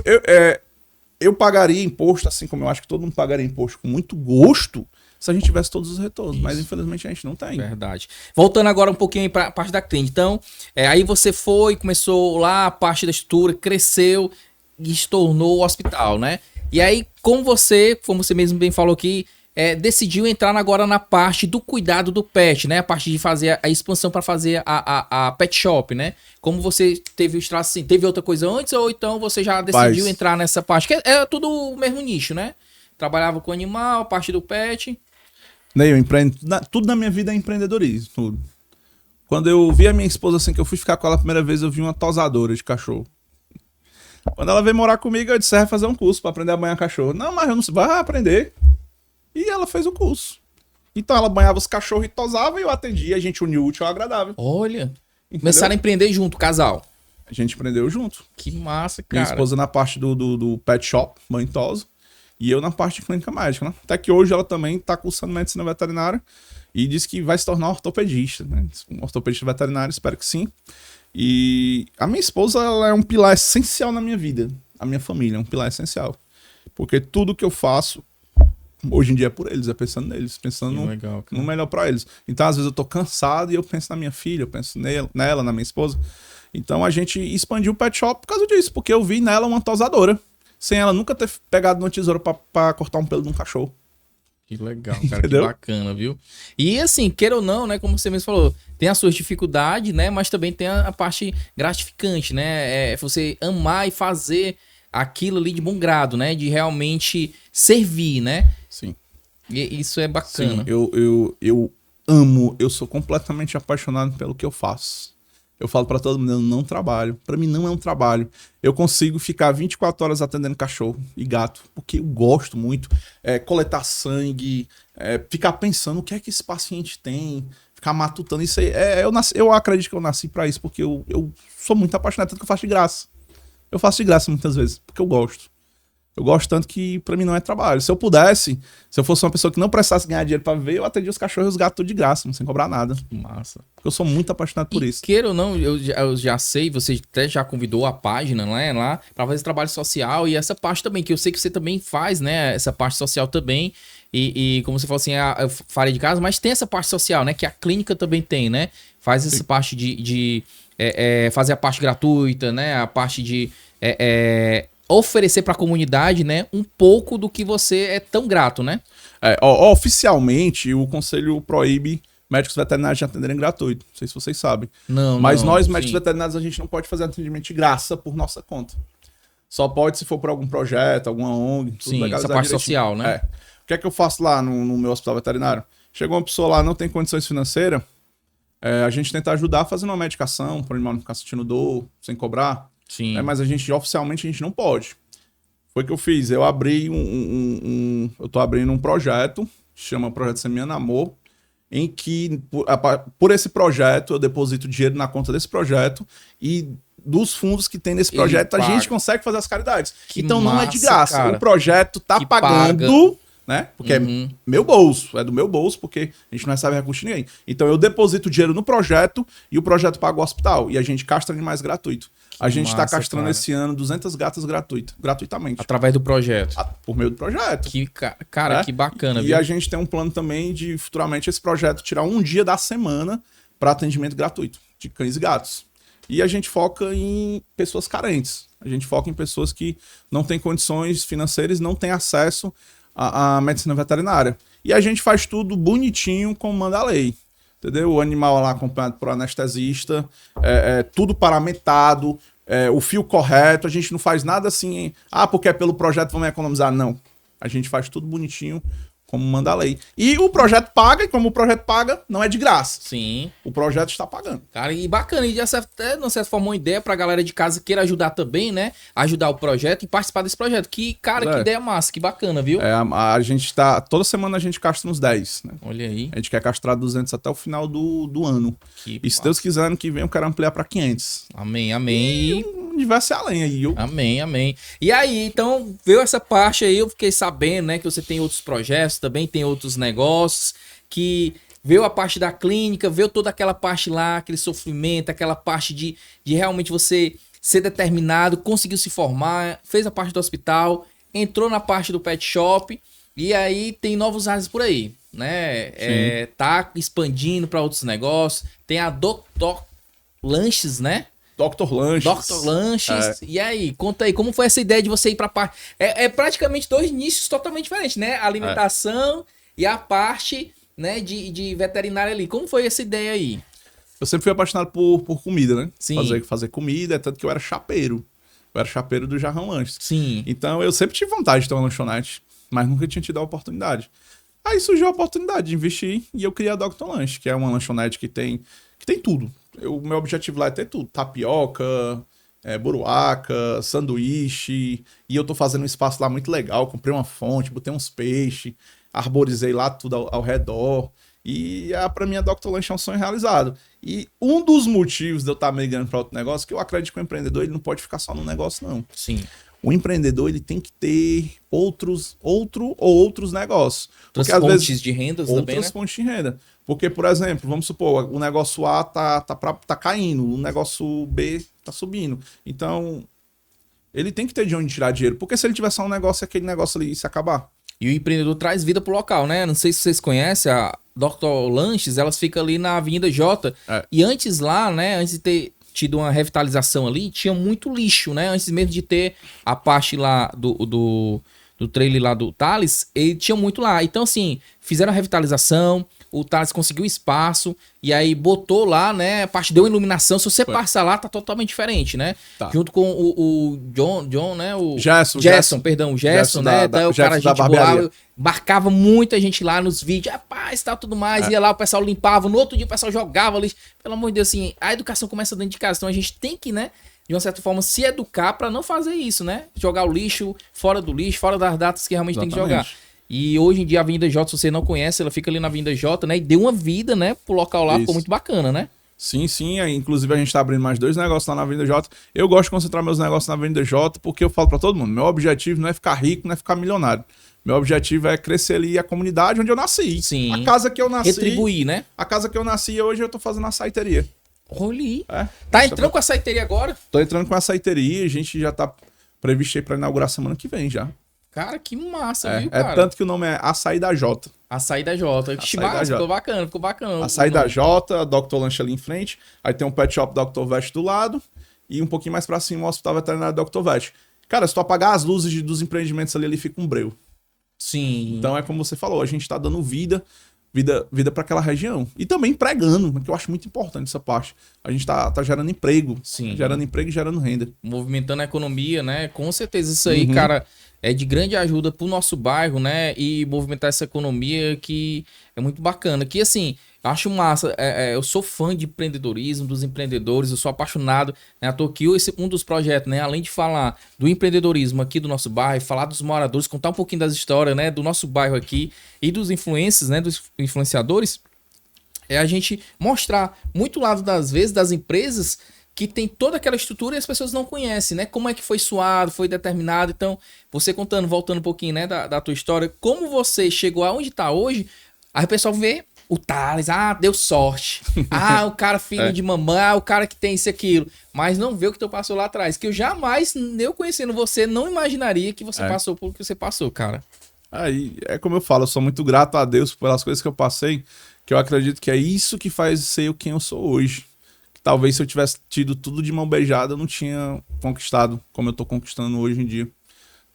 eu pagaria imposto, assim como eu acho que todo mundo pagaria imposto com muito gosto, se a gente tivesse todos os retornos. Mas infelizmente a gente não tem. Verdade. Voltando agora um pouquinho para a parte da clínica. Então, aí você começou lá, a parte da estrutura, cresceu e se tornou o hospital, né? E aí, como você mesmo bem falou aqui, decidiu entrar agora na parte do cuidado do pet, né? A parte de fazer a expansão para fazer a pet shop, né? Como você teve o traço assim, teve outra coisa antes ou então você já decidiu entrar nessa parte? Que é tudo o mesmo nicho, né? Trabalhava com animal, a parte do pet. Eu empreendo, tudo na minha vida é empreendedorismo, tudo. Quando eu vi a minha esposa assim, que eu fui ficar com ela a primeira vez, eu vi uma tosadora de cachorro. Quando ela veio morar comigo, eu disse, vai fazer um curso pra aprender a banhar cachorro. Não, mas eu não sei, vai aprender. E ela fez o curso. Então ela banhava os cachorros e tosava e eu atendia, a gente uniu o útil ao agradável. Olha, Entendeu? começaram a empreender junto, casal. A gente aprendeu junto. Que massa, cara. Minha esposa na parte do pet shop, mãe tosa, e eu na parte de clínica médica, né? Até que hoje ela também tá cursando medicina veterinária e diz que vai se tornar ortopedista, né? Um ortopedista veterinário, espero que sim. E a minha esposa, ela é um pilar essencial na minha vida. A minha família é um pilar essencial. Porque tudo que eu faço, hoje em dia é por eles, é pensando neles, pensando legal, no melhor pra eles. Então, às vezes, eu tô cansado e eu penso na minha filha, eu penso nela, na minha esposa. Então, a gente expandiu o pet shop por causa disso, porque eu vi nela uma tosadora, sem ela nunca ter pegado uma tesoura pra cortar um pelo de um cachorro. Que legal, cara, que bacana, viu? E assim, queira ou não, né, como você mesmo falou, tem as suas dificuldades, né, mas também tem a parte gratificante, né, é você amar e fazer aquilo ali de bom grado, né, de realmente servir, né? Sim. E isso é bacana. Sim, eu amo, eu sou completamente apaixonado pelo que eu faço. Eu falo pra todo mundo, eu não trabalho. Pra mim não é um trabalho. Eu consigo ficar 24 horas atendendo cachorro e gato, porque eu gosto muito. Coletar sangue, ficar pensando o que é que esse paciente tem, ficar matutando. Isso aí, eu acredito que eu nasci pra isso, porque eu sou muito apaixonado, tanto que eu faço de graça. Eu faço de graça muitas vezes, porque eu gosto. Eu gosto tanto que pra mim não é trabalho. Se eu pudesse, se eu fosse uma pessoa que não precisasse ganhar dinheiro pra viver, eu atendia os cachorros e os gatos tudo de graça, sem cobrar nada. Massa. Porque eu sou muito apaixonado por isso. Queira ou não, eu já sei, você até já convidou a página, né, lá pra fazer trabalho social e essa parte também, que eu sei que você também faz, né, essa parte social também. E como você falou assim, eu falei de casa, mas tem essa parte social, né, que a clínica também tem, né? Faz essa parte de fazer a parte gratuita, né, a parte de oferecer para a comunidade, né, um pouco do que você é tão grato, né? Oficialmente, o conselho proíbe médicos veterinários de atenderem gratuito. Não sei se vocês sabem. Mas nós, médicos veterinários, a gente não pode fazer atendimento de graça por nossa conta. Só pode se for por algum projeto, alguma ONG, tudo legalizado. Essa parte direitinho. social, né? O que é que eu faço lá no meu hospital veterinário? Chegou uma pessoa lá, não tem condições financeiras, a gente tenta ajudar fazendo uma medicação para o animal não ficar sentindo dor, sem cobrar. Sim. Mas oficialmente, a gente não pode. Foi o que eu fiz. Eu abri eu tô abrindo um projeto, chama Projeto Semeando Amor, em que, por esse projeto, eu deposito dinheiro na conta desse projeto e dos fundos que tem nesse projeto, a gente consegue fazer as caridades. Então não é de graça. Cara. O projeto tá pagando, né? Porque é meu bolso, é do meu bolso, porque a gente não recebe recurso de ninguém. Então eu deposito dinheiro no projeto e o projeto paga o hospital. E a gente castra animais gratuito. A gente tá castrando esse ano 200 gatas gratuitamente. Através do projeto. Por meio do projeto. Que bacana. E viu? a gente tem um plano também de, futuramente, esse projeto tirar um dia da semana para atendimento gratuito de cães e gatos. E a gente foca em pessoas carentes. A gente foca em pessoas que não têm condições financeiras, não têm acesso à medicina veterinária. E a gente faz tudo bonitinho como manda a lei. Entendeu? O animal lá acompanhado por anestesista, tudo paramentado, o fio correto. A gente não faz nada assim, porque é pelo projeto vamos economizar. Não. A gente faz tudo bonitinho como manda a lei. E o projeto paga, e como o projeto paga, não é de graça. Sim. O projeto está pagando. Cara, e bacana, e até, não sei se formou uma ideia pra galera de casa queira ajudar também, né? Ajudar o projeto e participar desse projeto. Que, cara, que ideia massa, que bacana, viu? A gente tá... Toda semana a gente castra uns 10, né? Olha aí. A gente quer castrar 200 até o final do ano. E se Deus quiser, ano que vem eu quero ampliar pra 500. Amém, amém. E o universo é além aí. Amém, amém. E aí, então, veio essa parte aí, eu fiquei sabendo, né, que você tem outros projetos, também tem outros negócios, que veio a parte da clínica, veio toda aquela parte lá, aquele sofrimento, aquela parte de realmente você ser determinado, conseguiu se formar, fez a parte do hospital, entrou na parte do pet shop, e aí tem novos áreas por aí, né? Tá expandindo para outros negócios, tem a Dr. Lanches, né? Dr. Lanches. E aí, conta aí, como foi essa ideia de você ir pra parte... É praticamente dois nichos totalmente diferentes, né? A alimentação e a parte, né, de veterinária ali. Como foi essa ideia aí? Eu sempre fui apaixonado por comida, né? Sim. Fazer comida, tanto que eu era chapeiro. Eu era chapeiro do Jarrão Lanches. Sim. Então eu sempre tive vontade de ter uma lanchonete, mas nunca tinha tido a oportunidade. Aí surgiu a oportunidade de investir e eu criei a Dr. Lanche, que é uma lanchonete que tem tudo. O meu objetivo lá é ter tudo. Tapioca, buruaca, sanduíche. E eu tô fazendo um espaço lá muito legal. Comprei uma fonte, botei uns peixes, arborizei lá tudo ao redor. E pra mim a Dr. Lanche é um sonho realizado. E um dos motivos de eu estar migrando para outro negócio, que eu acredito que o empreendedor ele não pode ficar só no negócio, não. Sim. O empreendedor ele tem que ter outros negócios. Outras porque às fontes vezes de rendas também, outras né? fontes de renda. Porque, por exemplo, vamos supor, o negócio A tá caindo, o negócio B tá subindo. Então, ele tem que ter de onde tirar dinheiro. Porque se ele tiver só um negócio, aquele negócio ali se acabar. E o empreendedor traz vida pro local, né? Não sei se vocês conhecem, a Dr. Lanches, elas ficam ali na Avenida J. E antes lá, né, antes de ter tido uma revitalização ali, tinha muito lixo, né? Antes mesmo de ter a parte lá do trailer lá do Thales, ele tinha muito lá. Então, assim, fizeram a revitalização, o Thales conseguiu espaço, e aí botou lá, né? A parte deu iluminação. Se você passar lá, tá totalmente diferente, né? Tá. Junto com o John, né? O Gerson, perdão, o Gerson, né? Então, o cara, a gente bolava, marcava muita gente lá nos vídeos, rapaz, tal, tudo mais. Ia lá, o pessoal limpava, no outro dia o pessoal jogava ali. Pelo amor de Deus, assim, a educação começa dentro de casa. Então a gente tem que, né? De uma certa forma, se educar para não fazer isso, né? Jogar o lixo fora do lixo, fora das datas que realmente tem que jogar. E hoje em dia a Avenida J, se você não conhece, ela fica ali na Avenida J, né? E deu uma vida, né, pro local lá, ficou muito bacana, né? Sim. Inclusive a gente tá abrindo mais 2 negócios lá na Avenida J. Eu gosto de concentrar meus negócios na Avenida J porque eu falo para todo mundo, meu objetivo não é ficar rico, não é ficar milionário. Meu objetivo é crescer ali a comunidade onde eu nasci. Sim. A casa que eu nasci. Retribuir, né? A casa que eu nasci, hoje eu tô fazendo a açaiteria. Olha aí. Tá entrando com a açaiteria agora? Tô entrando com a açaiteria, a gente já tá previsto aí pra inaugurar semana que vem já. Cara, que massa, viu, cara? É tanto que o nome é Açaí da J. Açaí da J. Ficou bacana. Açaí da J, a Dr. Lanche ali em frente. Aí tem um pet shop Dr. Vet do lado. E um pouquinho mais pra cima o hospital veterinário Dr. Vet. Cara, se tu apagar as luzes dos empreendimentos ali fica um breu. Sim. Então é como você falou, a gente tá dando vida para aquela região. E também empregando, que eu acho muito importante essa parte. A gente tá gerando emprego. Sim. Gerando emprego e gerando renda. Movimentando a economia, né? Com certeza isso aí, cara, é de grande ajuda pro nosso bairro, né? E movimentar essa economia que é muito bacana. Que, assim, eu acho massa. Eu sou fã de empreendedorismo, dos empreendedores, eu sou apaixonado. Né? Tô aqui, um dos projetos, né? Além de falar do empreendedorismo aqui do nosso bairro, falar dos moradores, contar um pouquinho das histórias, né? Do nosso bairro aqui e dos influencers, né? Dos influenciadores, é a gente mostrar muito lado das vezes das empresas que tem toda aquela estrutura e as pessoas não conhecem, né? Como é que foi suado, foi determinado. Então, você contando, voltando um pouquinho, né, da tua história, como você chegou aonde tá hoje, aí o pessoal vê o Thales, deu sorte. O cara filho de mamãe, o cara que tem isso e aquilo. Mas não vê o que tu passou lá atrás. Que eu jamais, eu conhecendo você, não imaginaria que você passou por o que você passou, cara. Aí, é como eu falo, eu sou muito grato a Deus pelas coisas que eu passei, que eu acredito que é isso que faz ser quem eu sou hoje. Talvez se eu tivesse tido tudo de mão beijada, eu não tinha conquistado como eu tô conquistando hoje em dia.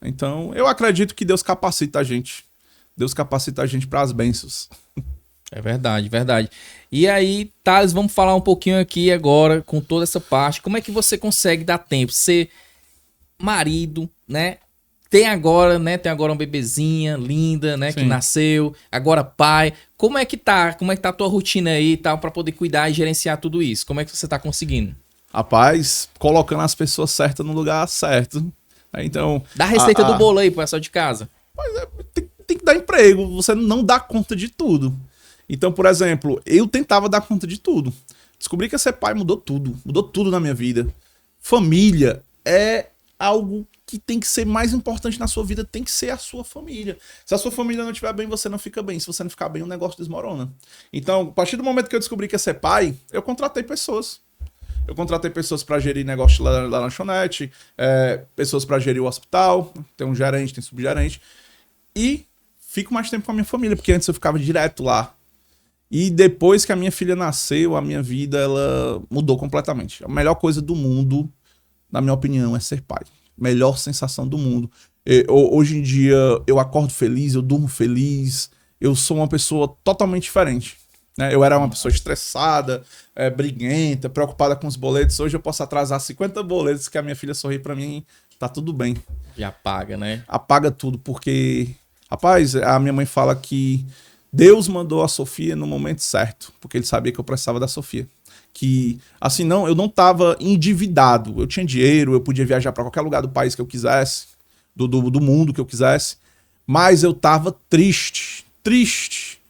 Então, eu acredito que Deus capacita a gente. Deus capacita a gente para as bênçãos. É verdade, verdade. E aí, Thales, vamos falar um pouquinho aqui agora, com toda essa parte. Como é que você consegue dar tempo? Ser marido, né? Tem agora uma bebezinha linda, né? Sim. Que nasceu. Agora pai. Como é que tá? Como é que tá a tua rotina aí e tal, pra poder cuidar e gerenciar tudo isso? Como é que você tá conseguindo? Rapaz, colocando as pessoas certas no lugar certo. Então... Dá a receita do bolo aí pro pessoal de casa. Mas tem que dar emprego. Você não dá conta de tudo. Então, por exemplo, eu tentava dar conta de tudo. Descobri que ser pai mudou tudo na minha vida. Família é algo que tem que ser mais importante na sua vida, tem que ser a sua família. Se a sua família não estiver bem, você não fica bem. Se você não ficar bem, o negócio desmorona. Então, a partir do momento que eu descobri que ia ser pai, eu contratei pessoas. Eu contratei pessoas para gerir negócio lá na lanchonete, pessoas para gerir o hospital, tem um gerente, tem subgerente. E fico mais tempo com a minha família, porque antes eu ficava direto lá. E depois que a minha filha nasceu, a minha vida ela mudou completamente. A melhor coisa do mundo, na minha opinião, é ser pai. Melhor sensação do mundo. Hoje em dia eu acordo feliz, eu durmo feliz, eu sou uma pessoa totalmente diferente. Né? Eu era uma pessoa estressada, briguenta, preocupada com os boletos. Hoje eu posso atrasar 50 boletos que a minha filha sorri pra mim, tá tudo bem. E apaga, né? Apaga tudo, porque Rapaz, a minha mãe fala que Deus mandou a Sofia no momento certo, porque ele sabia que eu precisava da Sofia. Que, assim, não, eu não tava endividado. Eu tinha dinheiro, eu podia viajar para qualquer lugar do país que eu quisesse, do mundo que eu quisesse, mas eu tava triste.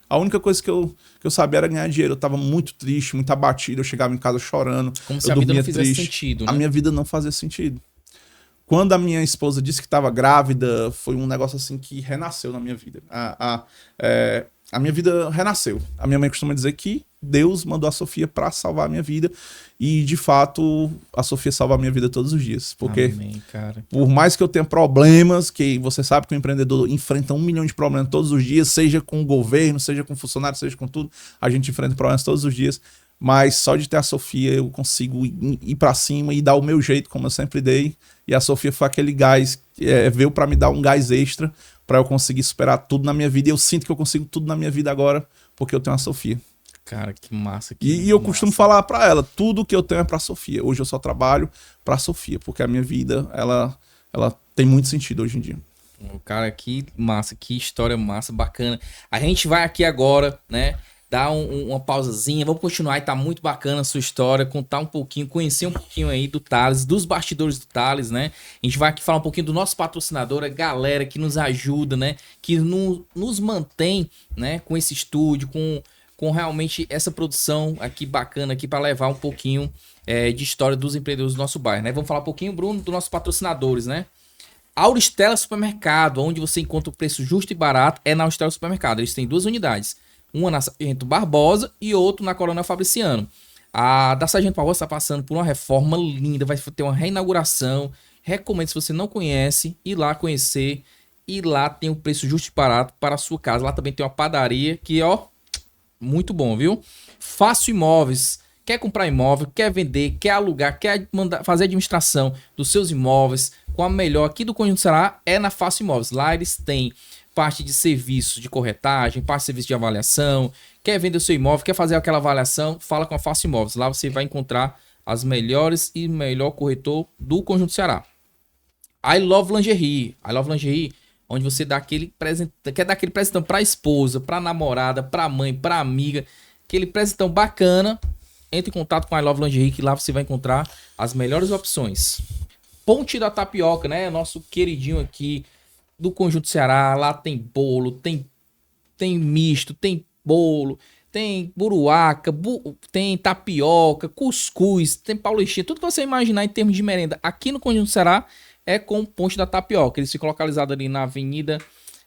A única coisa que eu sabia era ganhar dinheiro. Eu tava muito triste, muito abatido. Eu chegava em casa chorando. Como se eu a vida dormia não fizesse triste. sentido, né? A minha vida não fazia sentido. Quando a minha esposa disse que estava grávida, foi um negócio assim que renasceu na minha vida. A minha vida renasceu. A minha mãe costuma dizer que Deus mandou a Sofia para salvar a minha vida. E, de fato, a Sofia salva a minha vida todos os dias. Porque, Amém, cara. por mais que eu tenha problemas, que você sabe que o empreendedor enfrenta 1 milhão de problemas todos os dias, seja com o governo, seja com o funcionário, seja com tudo, a gente enfrenta problemas todos os dias. Mas só de ter a Sofia eu consigo ir para cima e dar o meu jeito, como eu sempre dei. E a Sofia foi aquele gás, veio para me dar um gás extra para eu conseguir superar tudo na minha vida. E eu sinto que eu consigo tudo na minha vida agora porque eu tenho a Sofia. Cara, que massa. E eu costumo falar para ela, tudo que eu tenho é para a Sofia. Hoje eu só trabalho para a Sofia, porque a minha vida, ela tem muito sentido hoje em dia. Cara, que massa, que história massa, bacana. A gente vai aqui agora, né? Dar uma pausazinha, vamos continuar e tá muito bacana a sua história, contar um pouquinho, conhecer um pouquinho aí do Thales, dos bastidores do Thales, né? A gente vai aqui falar um pouquinho do nosso patrocinador, a galera que nos ajuda, né? Que nos mantém, né? Com esse estúdio, com realmente essa produção aqui bacana aqui para levar um pouquinho de história dos empreendedores do nosso bairro, né? Vamos falar um pouquinho, Bruno, dos nossos patrocinadores, né? Auristela Supermercado, onde você encontra o preço justo e barato, é na Auristela Supermercado. Eles têm 2 unidades. Uma na Sargento Barbosa e outro na Coronel Fabriciano. A da Sargento Barbosa está passando por uma reforma linda, vai ter uma reinauguração. Recomendo, se você não conhece, ir lá conhecer. E lá tem um preço justo e barato para a sua casa. Lá também tem uma padaria que, ó, muito bom, viu? Fácil Imóveis. Quer comprar imóvel, quer vender, quer alugar, quer fazer administração dos seus imóveis com a melhor aqui do Conjunto Ceará, é na Fácil Imóveis. Lá eles têm parte de serviço de corretagem, parte de serviço de avaliação. Quer vender o seu imóvel, quer fazer aquela avaliação, fala com a Fácil Imóveis. Lá você vai encontrar as melhores e melhor corretor do Conjunto Ceará. I Love Lingerie. I Love Lingerie, onde você dá aquele presente, quer dar aquele presentão para a esposa, para a namorada, para a mãe, para a amiga, aquele presentão bacana. Entre em contato com a I Love Lingerie, que lá você vai encontrar as melhores opções. Ponte da Tapioca, né? Nosso queridinho aqui do Conjunto Ceará. Lá tem bolo, tem misto, tem bolo, tem buruaca, tem tapioca, cuscuz, tem paulistinha. Tudo que você imaginar em termos de merenda aqui no Conjunto Ceará é com Ponte da Tapioca. Eles ficam localizados ali na Avenida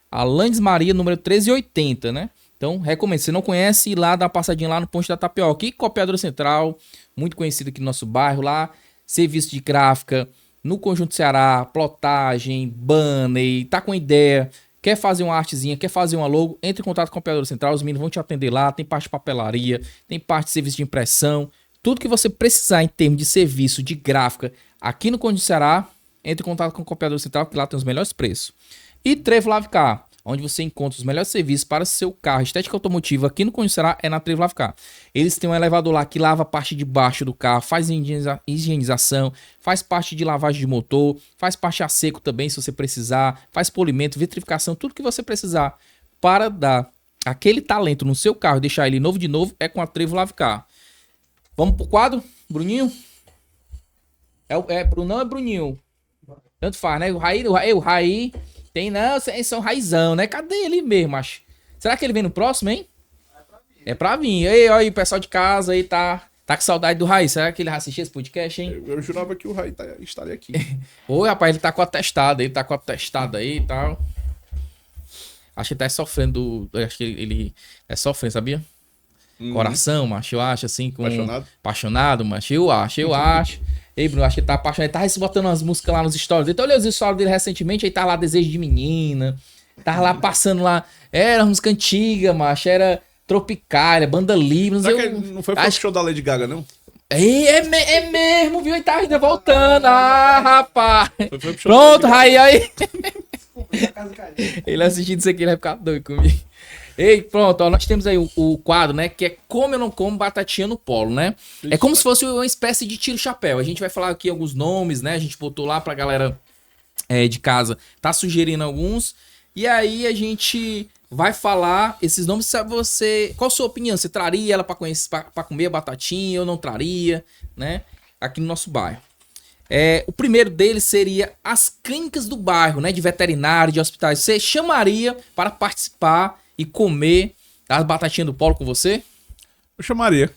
Alandes Maria, número 1380, né? Então, recomendo. Se você não conhece, ir lá, dar uma passadinha lá no Ponte da Tapioca. E Copiadora Central, muito conhecido aqui no nosso bairro. Lá, serviço de gráfica no Conjunto Ceará, plotagem, banner, tá com ideia, quer fazer uma artezinha, quer fazer uma logo, entre em contato com a Copiadora Central. Os meninos vão te atender lá. Tem parte de papelaria, tem parte de serviço de impressão. Tudo que você precisar em termos de serviço de gráfica aqui no Conjunto Ceará, entre em contato com a Copiadora Central, que lá tem os melhores preços. E Trevo Lavcar, onde você encontra os melhores serviços para seu carro, estética automotiva aqui no Conjunto Ceará, é na Trevo Lavcar. Eles têm um elevador lá que lava a parte de baixo do carro, faz higienização, faz parte de lavagem de motor, faz parte a seco também, se você precisar, faz polimento, vitrificação, tudo que você precisar para dar aquele talento no seu carro e deixar ele novo de novo, é com a Trevo Lavcar. Vamos pro quadro, Bruninho? Brunão é Bruninho? Tanto faz, né? O Raí tem, não, são raizão, né? Cadê ele mesmo, acho? Será que ele vem no próximo, hein? É pra vir. Ei, olha aí, o pessoal de casa aí tá com saudade do Raí. Será que ele vai assistir esse podcast, hein? Eu jurava que o Raí estaria aqui. Oi, rapaz, ele tá com atestado aí e tal. Acho que ele tá sofrendo. Acho que ele é sofrendo, sabia? Coração, macho, eu acho, assim, com... Apaixonado, macho, eu acho. Ei, Bruno, acho que ele tá apaixonado. Ele tava botando umas músicas lá nos stories. Então, eu olhei os stories dele recentemente, aí tava lá Desejo de Menina. Tava lá passando lá. Era música antiga, macho. Era Tropicália, Banda Livre. Não foi pro show da Lady Gaga, não? É mesmo, viu? Ele tá ainda voltando. Ah, rapaz. Pronto, Raí, aí. Ele assistindo isso aqui, ele vai ficar doido comigo. Ei, pronto, ó, nós temos aí o quadro, né, que é Como Eu Não Como Batatinha no Polo, né? Isso. É como se fosse uma espécie de tiro-chapéu. A gente vai falar aqui alguns nomes, né? A gente botou lá pra galera de casa, tá sugerindo alguns. E aí a gente vai falar esses nomes. Qual a sua opinião? Você traria ela para comer a batatinha ou não traria, né? Aqui no nosso bairro. O primeiro deles seria as clínicas do bairro, né? De veterinário, de hospitais. Você chamaria para participar e comer as batatinhas do Polo com você? Eu chamaria.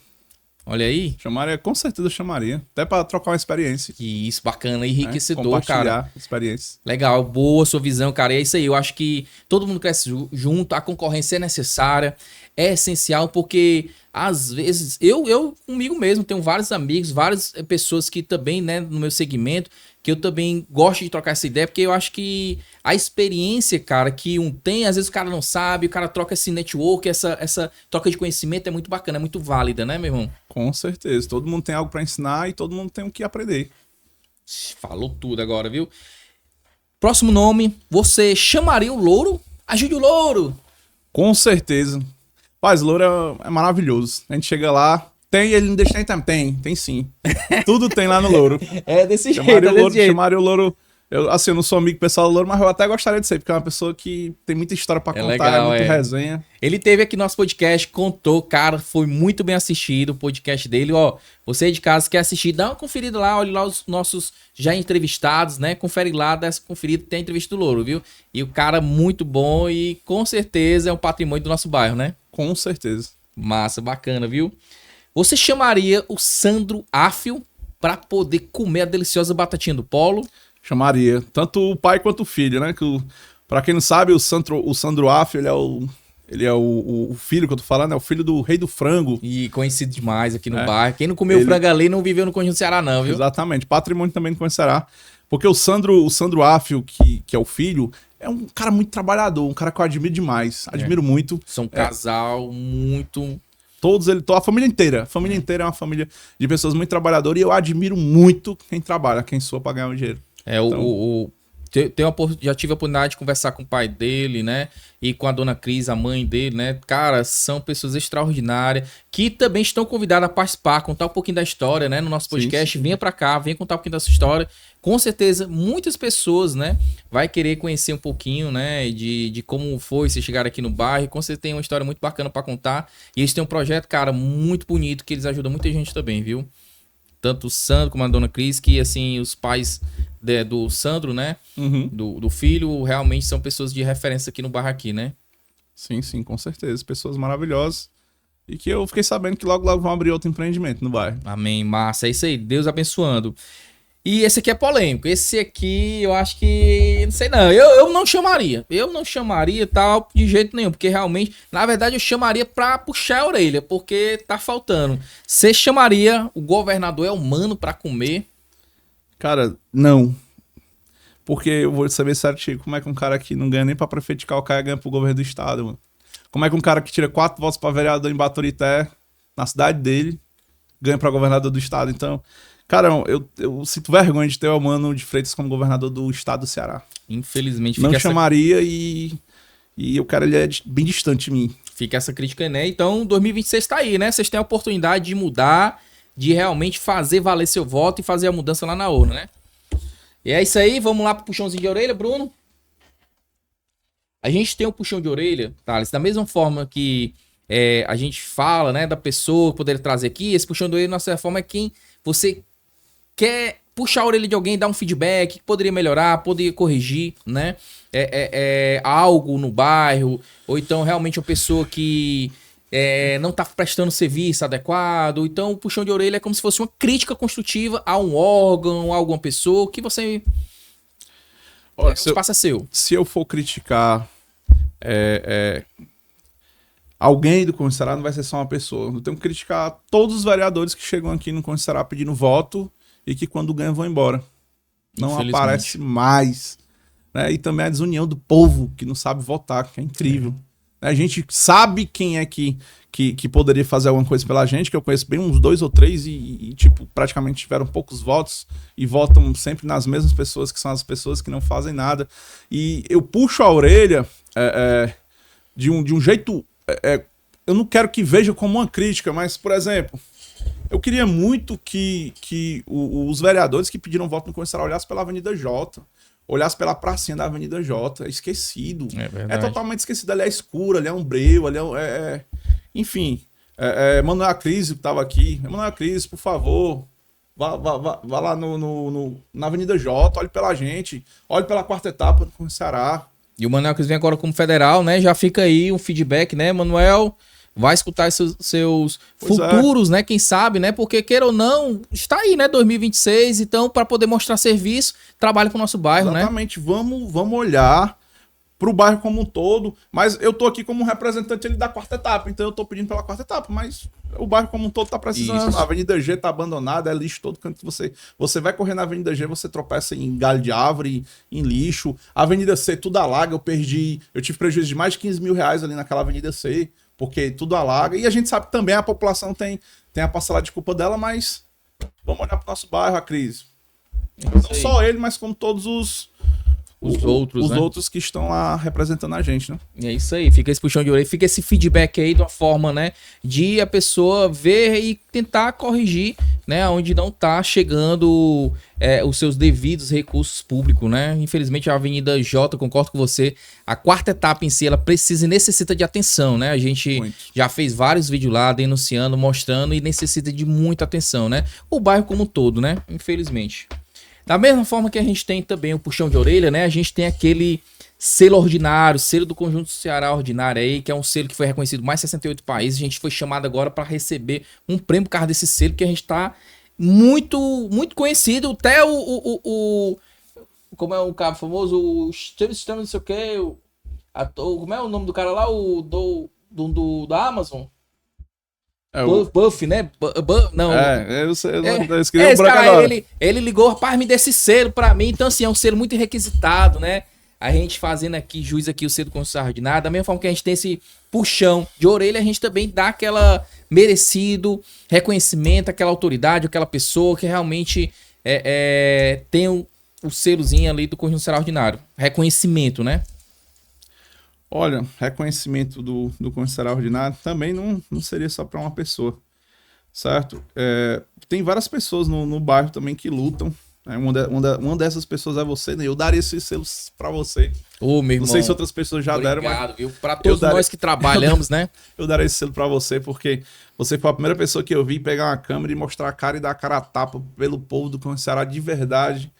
Olha aí. Chamaria, com certeza eu chamaria. Até pra trocar uma experiência. Isso, bacana, enriquecedor, compartilhar cara. experiência. Legal, boa sua visão, cara. E é isso aí, eu acho que todo mundo cresce junto, a concorrência é necessária, é essencial, porque às vezes, eu comigo mesmo, tenho vários amigos, várias pessoas que também, né, no meu segmento, que eu também gosto de trocar essa ideia, porque eu acho que a experiência, cara, que um tem, às vezes o cara não sabe, o cara troca esse network, essa troca de conhecimento é muito bacana, é muito válida, né, meu irmão? Com certeza. Todo mundo tem algo pra ensinar e todo mundo tem o que aprender. Falou tudo agora, viu? Próximo nome, você chamaria o Louro? Ajude o Louro! Com certeza. Paz, Louro é maravilhoso. A gente chega lá, ele não deixa nem tempo. Tem sim. Tudo tem lá no Louro. É desse Chamaria o Louro. Eu não sou amigo pessoal do Louro, mas eu até gostaria de ser, porque é uma pessoa que tem muita história pra contar, legal, é muito resenha. Ele teve aqui nosso podcast, contou, cara, foi muito bem assistido o podcast dele, ó. Você de casa quer assistir, dá uma conferida lá, olha lá os nossos já entrevistados, né? Confere lá, dá essa conferida, tem a entrevista do Louro, viu? E o cara muito bom e com certeza é um patrimônio do nosso bairro, né? Com certeza. Massa, bacana, viu? Você chamaria o Sandro Áfio pra poder comer a deliciosa batatinha do Polo? Chamaria. Tanto o pai quanto o filho, né? Pra quem não sabe, o Sandro Áfio, ele é o filho que eu tô falando, é o filho do rei do frango. E conhecido demais aqui no bairro. Quem não comeu frango ali não viveu no Conjunto Ceará não, viu? Exatamente. Patrimônio também do Conjunto Ceará. Porque o Sandro Áfio, que é o filho, é um cara muito trabalhador, um cara que eu admiro demais. Admiro muito. São um casal muito... Todos a família inteira. A família inteira é uma família de pessoas muito trabalhadoras e eu admiro muito quem trabalha, quem soa pra ganhar o dinheiro. Já tive a oportunidade de conversar com o pai dele, né? E com a dona Cris, a mãe dele, né? Cara, são pessoas extraordinárias que também estão convidadas a participar, contar um pouquinho da história, né? No nosso podcast. Sim. Venha pra cá, venha contar um pouquinho da sua história. Com certeza, muitas pessoas, né? Vai querer conhecer um pouquinho, né? De como foi se chegar aqui no bairro. Com certeza tem uma história muito bacana pra contar. E eles têm um projeto, cara, muito bonito, que eles ajudam muita gente também, viu? Tanto o Sandro como a dona Cris, que assim, os pais do Sandro, né? Uhum. Do filho, realmente são pessoas de referência aqui no bairro aqui, né? Sim, com certeza. Pessoas maravilhosas. E que eu fiquei sabendo que logo vão abrir outro empreendimento no bairro. Amém, massa. É isso aí. Deus abençoando. E esse aqui é polêmico. Esse aqui eu acho que... Não sei não. Eu não chamaria. Eu não chamaria tal de jeito nenhum. Porque realmente, na verdade, eu chamaria pra puxar a orelha. Porque tá faltando. Você chamaria o governador Elmano pra comer? Cara, não. Porque eu vou saber certinho como é que um cara que não ganha nem pra prefeito de Calcaia ganha pro governo do estado, mano. Como é que um cara que tira 4 votos pra vereador em Baturité, na cidade dele, ganha pra governador do estado. Então, cara, eu sinto vergonha de ter o Elmano de Freitas como governador do estado do Ceará. Infelizmente. Não chamaria e o cara ele é bem distante de mim. Fica essa crítica, né? Então, 2026 tá aí, né? Vocês têm a oportunidade de mudar, de realmente fazer valer seu voto e fazer a mudança lá na urna, né? E é isso aí, vamos lá pro puxãozinho de orelha, Bruno. A gente tem um puxão de orelha, Thales, da mesma forma que a gente fala, né, da pessoa que poderia trazer aqui, esse puxão de orelha, nossa forma é quem você quer puxar a orelha de alguém, dar um feedback, que poderia melhorar, poderia corrigir, né? Algo no bairro, ou então realmente uma pessoa que não tá prestando serviço adequado. Então o puxão de orelha é como se fosse uma crítica construtiva a um órgão, a alguma pessoa, que você... Olha, o espaço é seu. Se eu for criticar alguém do Conjunto Ceará, não vai ser só uma pessoa. Eu tenho que criticar todos os vereadores que chegam aqui no Conjunto Ceará pedindo voto e que quando ganham vão embora. Não aparece mais. Né? E também a desunião do povo que não sabe votar, que é incrível. A gente sabe quem é que poderia fazer alguma coisa pela gente, que eu conheço bem uns 2 ou 3 e tipo, praticamente tiveram poucos votos e votam sempre nas mesmas pessoas, que são as pessoas que não fazem nada. E eu puxo a orelha de um jeito... eu não quero que veja como uma crítica, mas, por exemplo, Eu queria muito que os vereadores que pediram voto no Conjunto Ceará olhassem pela Avenida Jota, olhassem pela pracinha da Avenida Jota. É esquecido. É É verdade. totalmente esquecido. Ali é escuro, ali é um breu, ali enfim. Manoel Cris que tava aqui. Manoel Cris, por favor, vá lá na Avenida Jota, olhe pela gente, olhe pela quarta etapa do Conjunto Ceará. E o Manuel Cris vem agora como federal, né? Já fica aí um feedback, né, Manuel? Vai escutar seus Pois é. futuros, né? Quem sabe, né? Porque, queira ou não, está aí, né? 2026. Então, para poder mostrar serviço, trabalha pro nosso bairro, né? Exatamente. Vamos olhar pro bairro como um todo. Mas eu tô aqui como representante ali da quarta etapa. Então eu tô pedindo pela quarta etapa. Mas o bairro como um todo tá precisando. Isso. A Avenida G tá abandonada, é lixo todo canto que você vai correr na Avenida G, você tropeça em galho de árvore, em lixo. A Avenida C tudo alaga. Eu tive prejuízo de mais de 15 mil reais ali naquela Avenida C, porque tudo alaga. E a gente sabe que também a população tem a parcela de culpa dela, mas vamos olhar pro nosso bairro, a crise. Não só ele, mas como todos os outros, né? outros que estão lá representando a gente, né? É isso aí, fica esse puxão de orelha, fica esse feedback aí de uma forma, né, de a pessoa ver e tentar corrigir, né, onde não tá chegando os seus devidos recursos públicos, né? Infelizmente a Avenida J, concordo com você, a quarta etapa em si, ela precisa e necessita de atenção, né? A gente Muito. já fez vários vídeos lá denunciando, mostrando e necessita de muita atenção, né? O bairro como um todo, né? Infelizmente. Da mesma forma que a gente tem também o puxão de orelha, né? A gente tem aquele selo ordinário, selo do Conjunto Ceará Ordinário aí, que é um selo que foi reconhecido em mais 68 países. A gente foi chamado agora para receber um prêmio por causa desse selo, que a gente tá muito, muito conhecido. Até como é o cara famoso? O sistema não sei o que. Como é o nome do cara lá? Da Amazon? Buff, né? Não. Eu escrevi um branco cara, agora. ele ligou, rapaz, me dê esse selo pra mim. Então, assim, é um selo muito requisitado, né? A gente fazendo aqui, jus aqui o selo com o ordinário. Da mesma forma que a gente tem esse puxão de orelha, a gente também dá aquela merecido reconhecimento, aquela autoridade, aquela pessoa que realmente tem o selozinho ali do Conjunto Ceará Ordinário. Reconhecimento, né? Olha, reconhecimento do Conjunto Ceará Ordinário também não seria só para uma pessoa, certo? Tem várias pessoas no bairro também que lutam. Né? Uma dessas pessoas é você, né? Eu daria esses selos para você. Ô, meu irmão. Não sei se outras pessoas já deram, mas... Para todos nós que trabalhamos, né? Eu daria esse selo para você, porque você foi a primeira pessoa que eu vi pegar uma câmera e mostrar a cara e dar a cara a tapa pelo povo do Conjunto Ceará de verdade.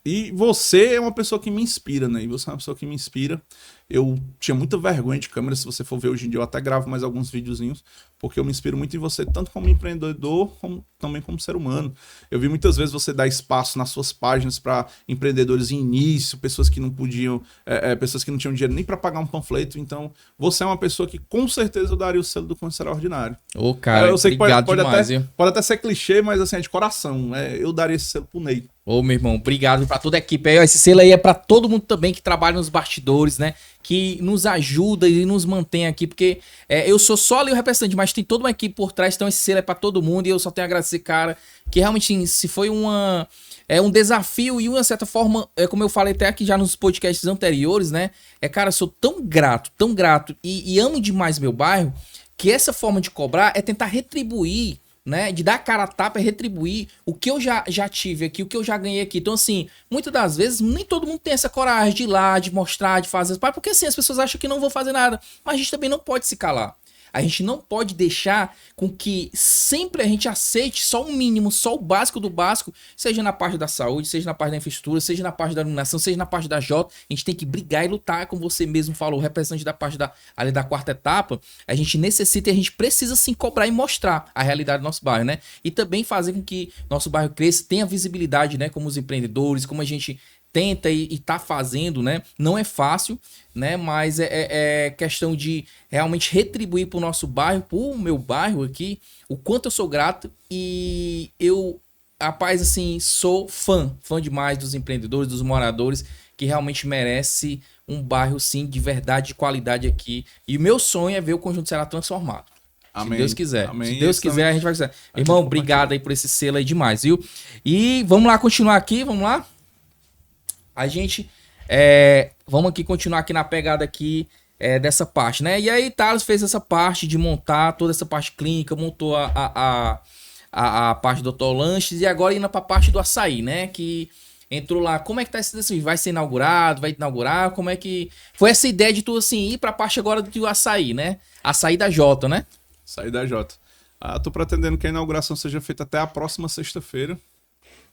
E você é uma pessoa que me inspira, né? E você é uma pessoa que me inspira. Eu tinha muita vergonha de câmera, se você for ver hoje em dia, eu até gravo mais alguns videozinhos, porque eu me inspiro muito em você, tanto como empreendedor, como também como ser humano. Eu vi muitas vezes você dar espaço nas suas páginas para empreendedores em início, pessoas que não podiam, pessoas que não tinham dinheiro nem para pagar um panfleto. Então, você é uma pessoa que com certeza eu daria o selo do Conjunto Ceará Ordinário. Ô, cara, eu sei que pode demais, até ser clichê, mas assim, é de coração. Eu daria esse selo pro Ney. Ô, meu irmão, obrigado pra toda a equipe aí. Esse selo aí é pra todo mundo também que trabalha nos bastidores, né? Que nos ajuda e nos mantém aqui, porque eu sou só ali o representante, mas tem toda uma equipe por trás, então esse selo é pra todo mundo e eu só tenho a agradecer, cara, que realmente se foi um desafio e uma certa forma, como eu falei até aqui já nos podcasts anteriores, né? Cara, eu sou tão grato e amo demais meu bairro, que essa forma de cobrar é tentar retribuir, né, de dar cara a tapa é retribuir o que eu já tive aqui, o que eu já ganhei aqui. Então, assim, muitas das vezes, nem todo mundo tem essa coragem de ir lá, de mostrar, de fazer, porque assim, as pessoas acham que não vão fazer nada, mas a gente também não pode se calar. A gente não pode deixar com que sempre a gente aceite só o mínimo, só o básico do básico, seja na parte da saúde, seja na parte da infraestrutura, seja na parte da iluminação, seja na parte da Jota. A gente tem que brigar e lutar, como você mesmo falou, o representante da parte ali da quarta etapa. A gente necessita e a gente precisa sim cobrar e mostrar a realidade do nosso bairro, né? E também fazer com que nosso bairro cresça, tenha visibilidade, né? Como os empreendedores, como a gente tenta e tá fazendo, né? Não é fácil, né? Mas é questão de realmente retribuir pro nosso bairro, pro meu bairro aqui, o quanto eu sou grato. E eu, rapaz, assim, sou fã demais dos empreendedores, dos moradores, que realmente merece um bairro, sim, de verdade, de qualidade aqui. E o meu sonho é ver o Conjunto Ceará transformado. Amém. Se Deus quiser. Amém. Se Deus quiser, a gente vai quiser. Irmão, obrigado aí por esse selo aí demais, viu? E vamos lá continuar aqui, vamos lá? A gente, vamos aqui continuar aqui na pegada aqui, dessa parte, né? E aí Thales fez essa parte de montar toda essa parte clínica, montou a parte do Dr. Lanches e agora indo pra parte do açaí, né? Que entrou lá, como é que tá esse assim, vai ser inaugurado, vai inaugurar, como é que... Foi essa ideia de tu, assim, ir pra parte agora do açaí, né? Açaí da Jota, né? Açaí da Jota. Tô pretendendo que a inauguração seja feita até a próxima sexta-feira,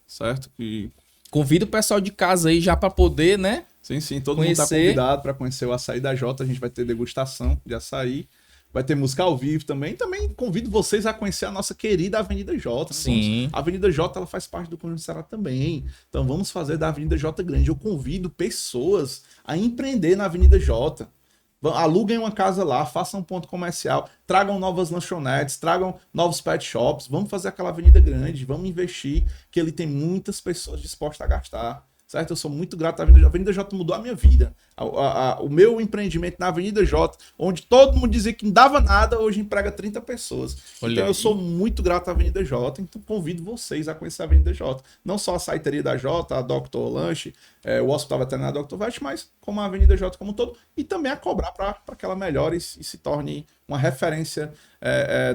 certo? E... Convido o pessoal de casa aí já pra poder, né? Sim, todo conhecer. mundo tá convidado para conhecer o Açaí da Jota, a gente vai ter degustação de açaí. Vai ter música ao vivo também. Também convido vocês a conhecer a nossa querida Avenida Jota. Sim. A Avenida Jota, ela faz parte do Conjunto Ceará também. Então vamos fazer da Avenida Jota grande. Eu convido pessoas a empreender na Avenida Jota. Aluguem uma casa lá, façam um ponto comercial, tragam novas lanchonetes, tragam novos pet shops. Vamos fazer aquela avenida grande, vamos investir, que ele tem muitas pessoas dispostas a gastar. Certo? Eu sou muito grato à Avenida J. A Avenida J mudou a minha vida. O meu empreendimento na Avenida J, onde todo mundo dizia que não dava nada, hoje emprega 30 pessoas. Olha então aí. eu sou muito grato à Avenida J, então convido vocês a conhecer a Avenida J. Não só a saiteria da J, a Dr. Lanche, o Hospital Veterinário Dr. Vet, mas como a Avenida J como um todo, e também a cobrar para que ela melhore e se torne uma referência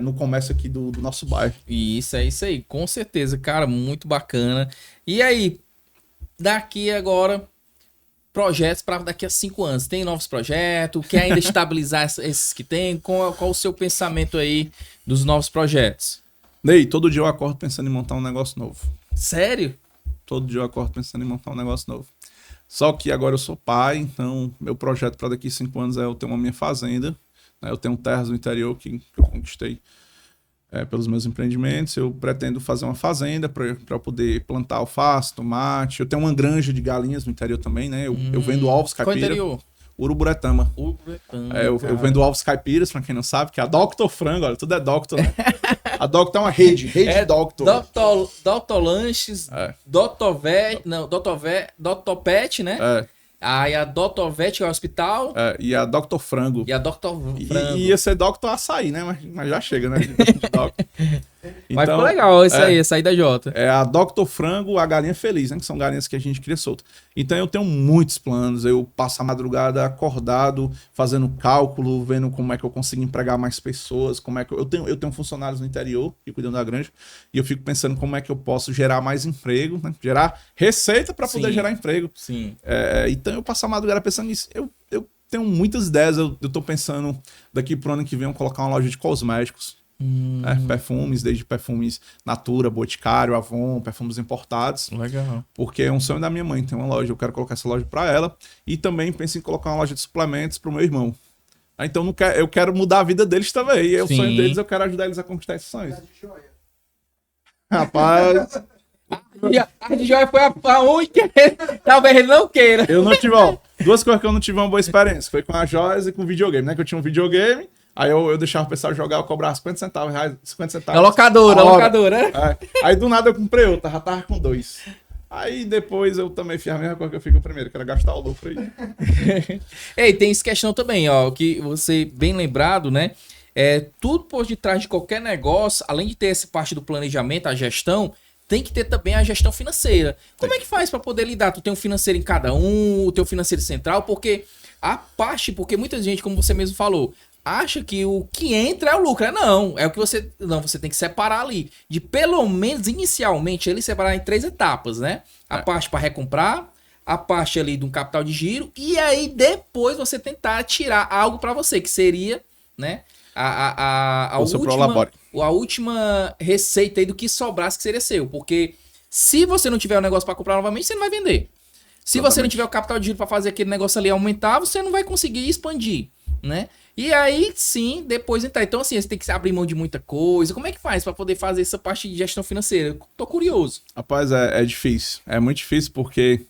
no comércio aqui do nosso bairro. Isso, é isso aí, com certeza, cara, muito bacana. E aí, daqui agora, projetos para daqui a 5 anos. Tem novos projetos? Quer ainda estabilizar esses que tem? Qual o seu pensamento aí dos novos projetos? Ney, todo dia eu acordo pensando em montar um negócio novo. Sério? Todo dia eu acordo pensando em montar um negócio novo. Só que agora eu sou pai, então meu projeto para daqui a 5 anos é eu ter uma minha fazenda. Né? Eu tenho terras no interior que eu conquistei pelos meus empreendimentos. Eu pretendo fazer uma fazenda para eu poder plantar alface, tomate. Eu tenho uma granja de galinhas no interior também, né? Eu vendo ovos caipira. Qual interior? Uruburetama. Eu vendo ovos caipiras, para quem não sabe, que é a Dr. Frango, olha, tudo é Doctor, né? A Doctor é uma rede Doctor. Dr. Lanches, Dr. Vet, não, Dr. Pet, né? Aí a Dr. Vet, que é o hospital. E a Dr. Frango. E a Dr. Frango. E ia ser Dr. Açaí, né? Mas já chega, né? Mas ficou legal isso aí, açaí da Jota. É a Dr. Frango, a galinha feliz, né? Que são galinhas que a gente cria solta. Então eu tenho muitos planos. Eu passo a madrugada acordado, fazendo cálculo, vendo como é que eu consigo empregar mais pessoas, como é que eu tenho funcionários no interior que cuidam da granja, e eu fico pensando como é que eu posso gerar mais emprego, né? Gerar receita para poder gerar emprego. Sim. Então eu passo a madrugada pensando nisso. Eu tenho muitas ideias. Eu tô pensando daqui pro ano que vem eu colocar uma loja de cosméticos. Perfumes, desde perfumes Natura, Boticário, Avon, perfumes importados. Legal. Porque é um sonho da minha mãe ter uma loja. Eu quero colocar essa loja para ela. E também penso em colocar uma loja de suplementos pro meu irmão. Então eu quero mudar a vida deles também. E o sonho deles, eu quero ajudar eles a conquistar esses sonhos. Rapaz... A de joia foi a única. Talvez ele não queira. Eu não tive, duas coisas que eu não tive uma boa experiência. Foi com as joias e com o videogame, né? Que eu tinha um videogame, aí eu deixava o pessoal jogar, eu cobrava 50 centavos, reais, 50 centavos. A locadora. Aí do nada eu comprei outro, já tava com 2. Aí depois eu também fiz a mesma coisa que eu fiz com o primeiro, que era gastar o lucro aí. Ei, tem essa questão também, que você bem lembrado, né? Tudo por detrás de qualquer negócio, além de ter essa parte do planejamento, a gestão, tem que ter também a gestão financeira. Como é que faz para poder lidar? Tu tem um financeiro em cada um, o teu financeiro central, porque muita gente, como você mesmo falou, acha que o que entra é o lucro. Não, é o que você tem que separar ali. De pelo menos inicialmente ele separar em 3 etapas, né? A parte para recomprar, a parte ali de um capital de giro, e aí depois você tentar tirar algo para você, que seria, né? A última receita aí do que sobrasse, que seria seu. Porque se você não tiver o negócio para comprar novamente, você não vai vender. Se você não tiver o capital de giro para fazer aquele negócio ali aumentar, você não vai conseguir expandir, né? E aí sim, depois entrar. Então assim, você tem que abrir mão de muita coisa. Como é que faz para poder fazer essa parte de gestão financeira? Eu tô curioso. Rapaz, é difícil. É muito difícil porque,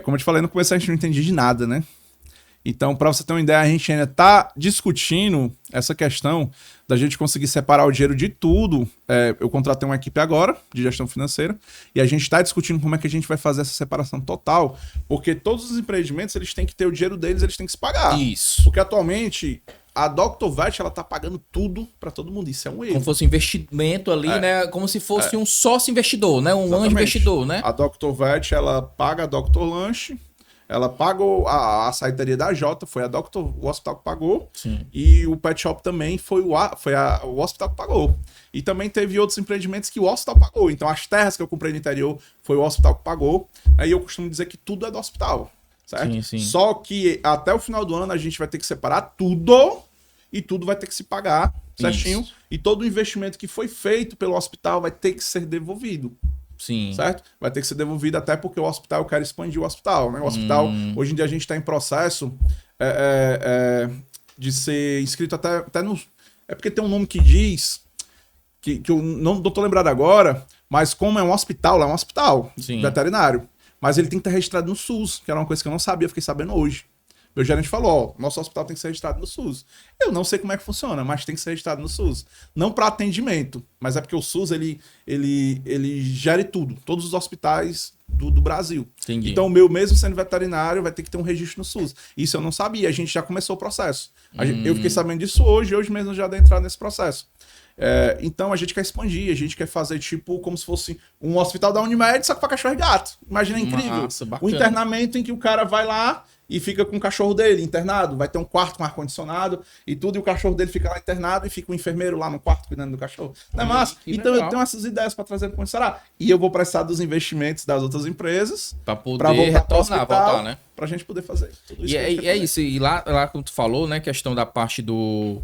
como eu te falei no começo, a gente não entendia de nada, né? Então, para você ter uma ideia, a gente ainda está discutindo essa questão da gente conseguir separar o dinheiro de tudo. Eu contratei uma equipe agora de gestão financeira e a gente está discutindo como é que a gente vai fazer essa separação total, porque todos os empreendimentos eles têm que ter o dinheiro deles, eles têm que se pagar. Isso. Porque atualmente a Dr. Vet ela tá pagando tudo para todo mundo. Isso é um erro. Como se fosse um investimento ali, né? Como se fosse um sócio investidor, né? Um anjo investidor, né? A Dr. Vet ela paga a Dr. Lanche. ela pagou a açaiteria da Jota, foi o hospital que pagou. Sim. E o pet shop também foi o hospital que pagou. E também teve outros empreendimentos que o hospital pagou. Então as terras que eu comprei no interior foi o hospital que pagou. Aí eu costumo dizer que tudo é do hospital, certo? Sim, sim. Só que até o final do ano a gente vai ter que separar tudo e tudo vai ter que se pagar certinho. Isso. E todo o investimento que foi feito pelo hospital vai ter que ser devolvido. Sim. Certo? Vai ter que ser devolvido até porque o hospital, eu quero expandir o hospital, né? O hospital, hoje em dia a gente está em processo de ser inscrito até no... É porque tem um nome que diz, que eu não tô lembrado agora, mas como é um hospital Sim. veterinário, mas ele tem que estar registrado no SUS, que era uma coisa que eu não sabia, fiquei sabendo hoje. Meu gerente falou, ó, nosso hospital tem que ser registrado no SUS. Eu não sei como é que funciona, mas tem que ser registrado no SUS. Não para atendimento, mas é porque o SUS, ele gere tudo. Todos os hospitais do Brasil. Entendi. Então, o meu, mesmo sendo veterinário, vai ter que ter um registro no SUS. Isso eu não sabia, a gente já começou o processo. Eu fiquei sabendo disso hoje mesmo já dei entrada nesse processo. Então, a gente quer expandir, a gente quer fazer tipo como se fosse um hospital da Unimed, só que para cachorro e gato. Imagina, é incrível. Massa, O internamento em que o cara vai lá e fica com o cachorro dele internado, vai ter um quarto com ar-condicionado e tudo, e o cachorro dele fica lá internado e fica o enfermeiro lá no quarto cuidando do cachorro. Não é massa? Então legal. eu tenho essas ideias para trazer para o Ceará. E eu vou precisar dos investimentos das outras empresas Pra poder pra voltar pro retornar, hospital, voltar, né? pra gente poder fazer tudo isso. E que a gente quer é fazer. isso, e lá como tu falou, né, questão da parte do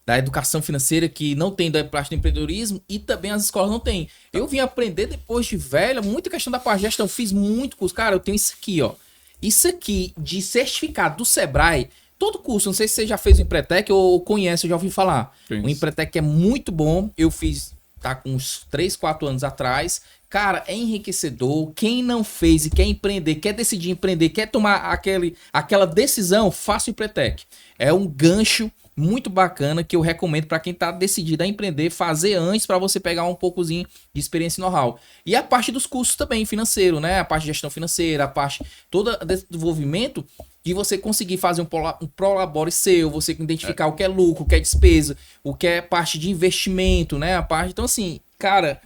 da educação financeira que não tem da parte do empreendedorismo e também as escolas não têm. Eu vim aprender depois de velha, muita questão da parte de gestão, fiz muito curso. Cara, eu tenho isso aqui, ó. Isso aqui de certificado do Sebrae, todo curso, não sei se você já fez o Empretec ou conhece, eu já ouvi falar. Isso. O Empretec é muito bom, eu fiz, tá com uns 3, 4 anos atrás. Cara, é enriquecedor. Quem não fez e quer empreender, quer decidir empreender, quer tomar aquela decisão, faça o Empretec. É um gancho muito bacana que eu recomendo para quem tá decidido a empreender, fazer antes para você pegar um poucozinho de experiência e know-how. E a parte dos custos também, financeiro, né? A parte de gestão financeira, a parte toda desse desenvolvimento de você conseguir fazer um prolabore seu, você identificar o que é lucro, o que é despesa, o que é parte de investimento, né? A parte, então assim, cara,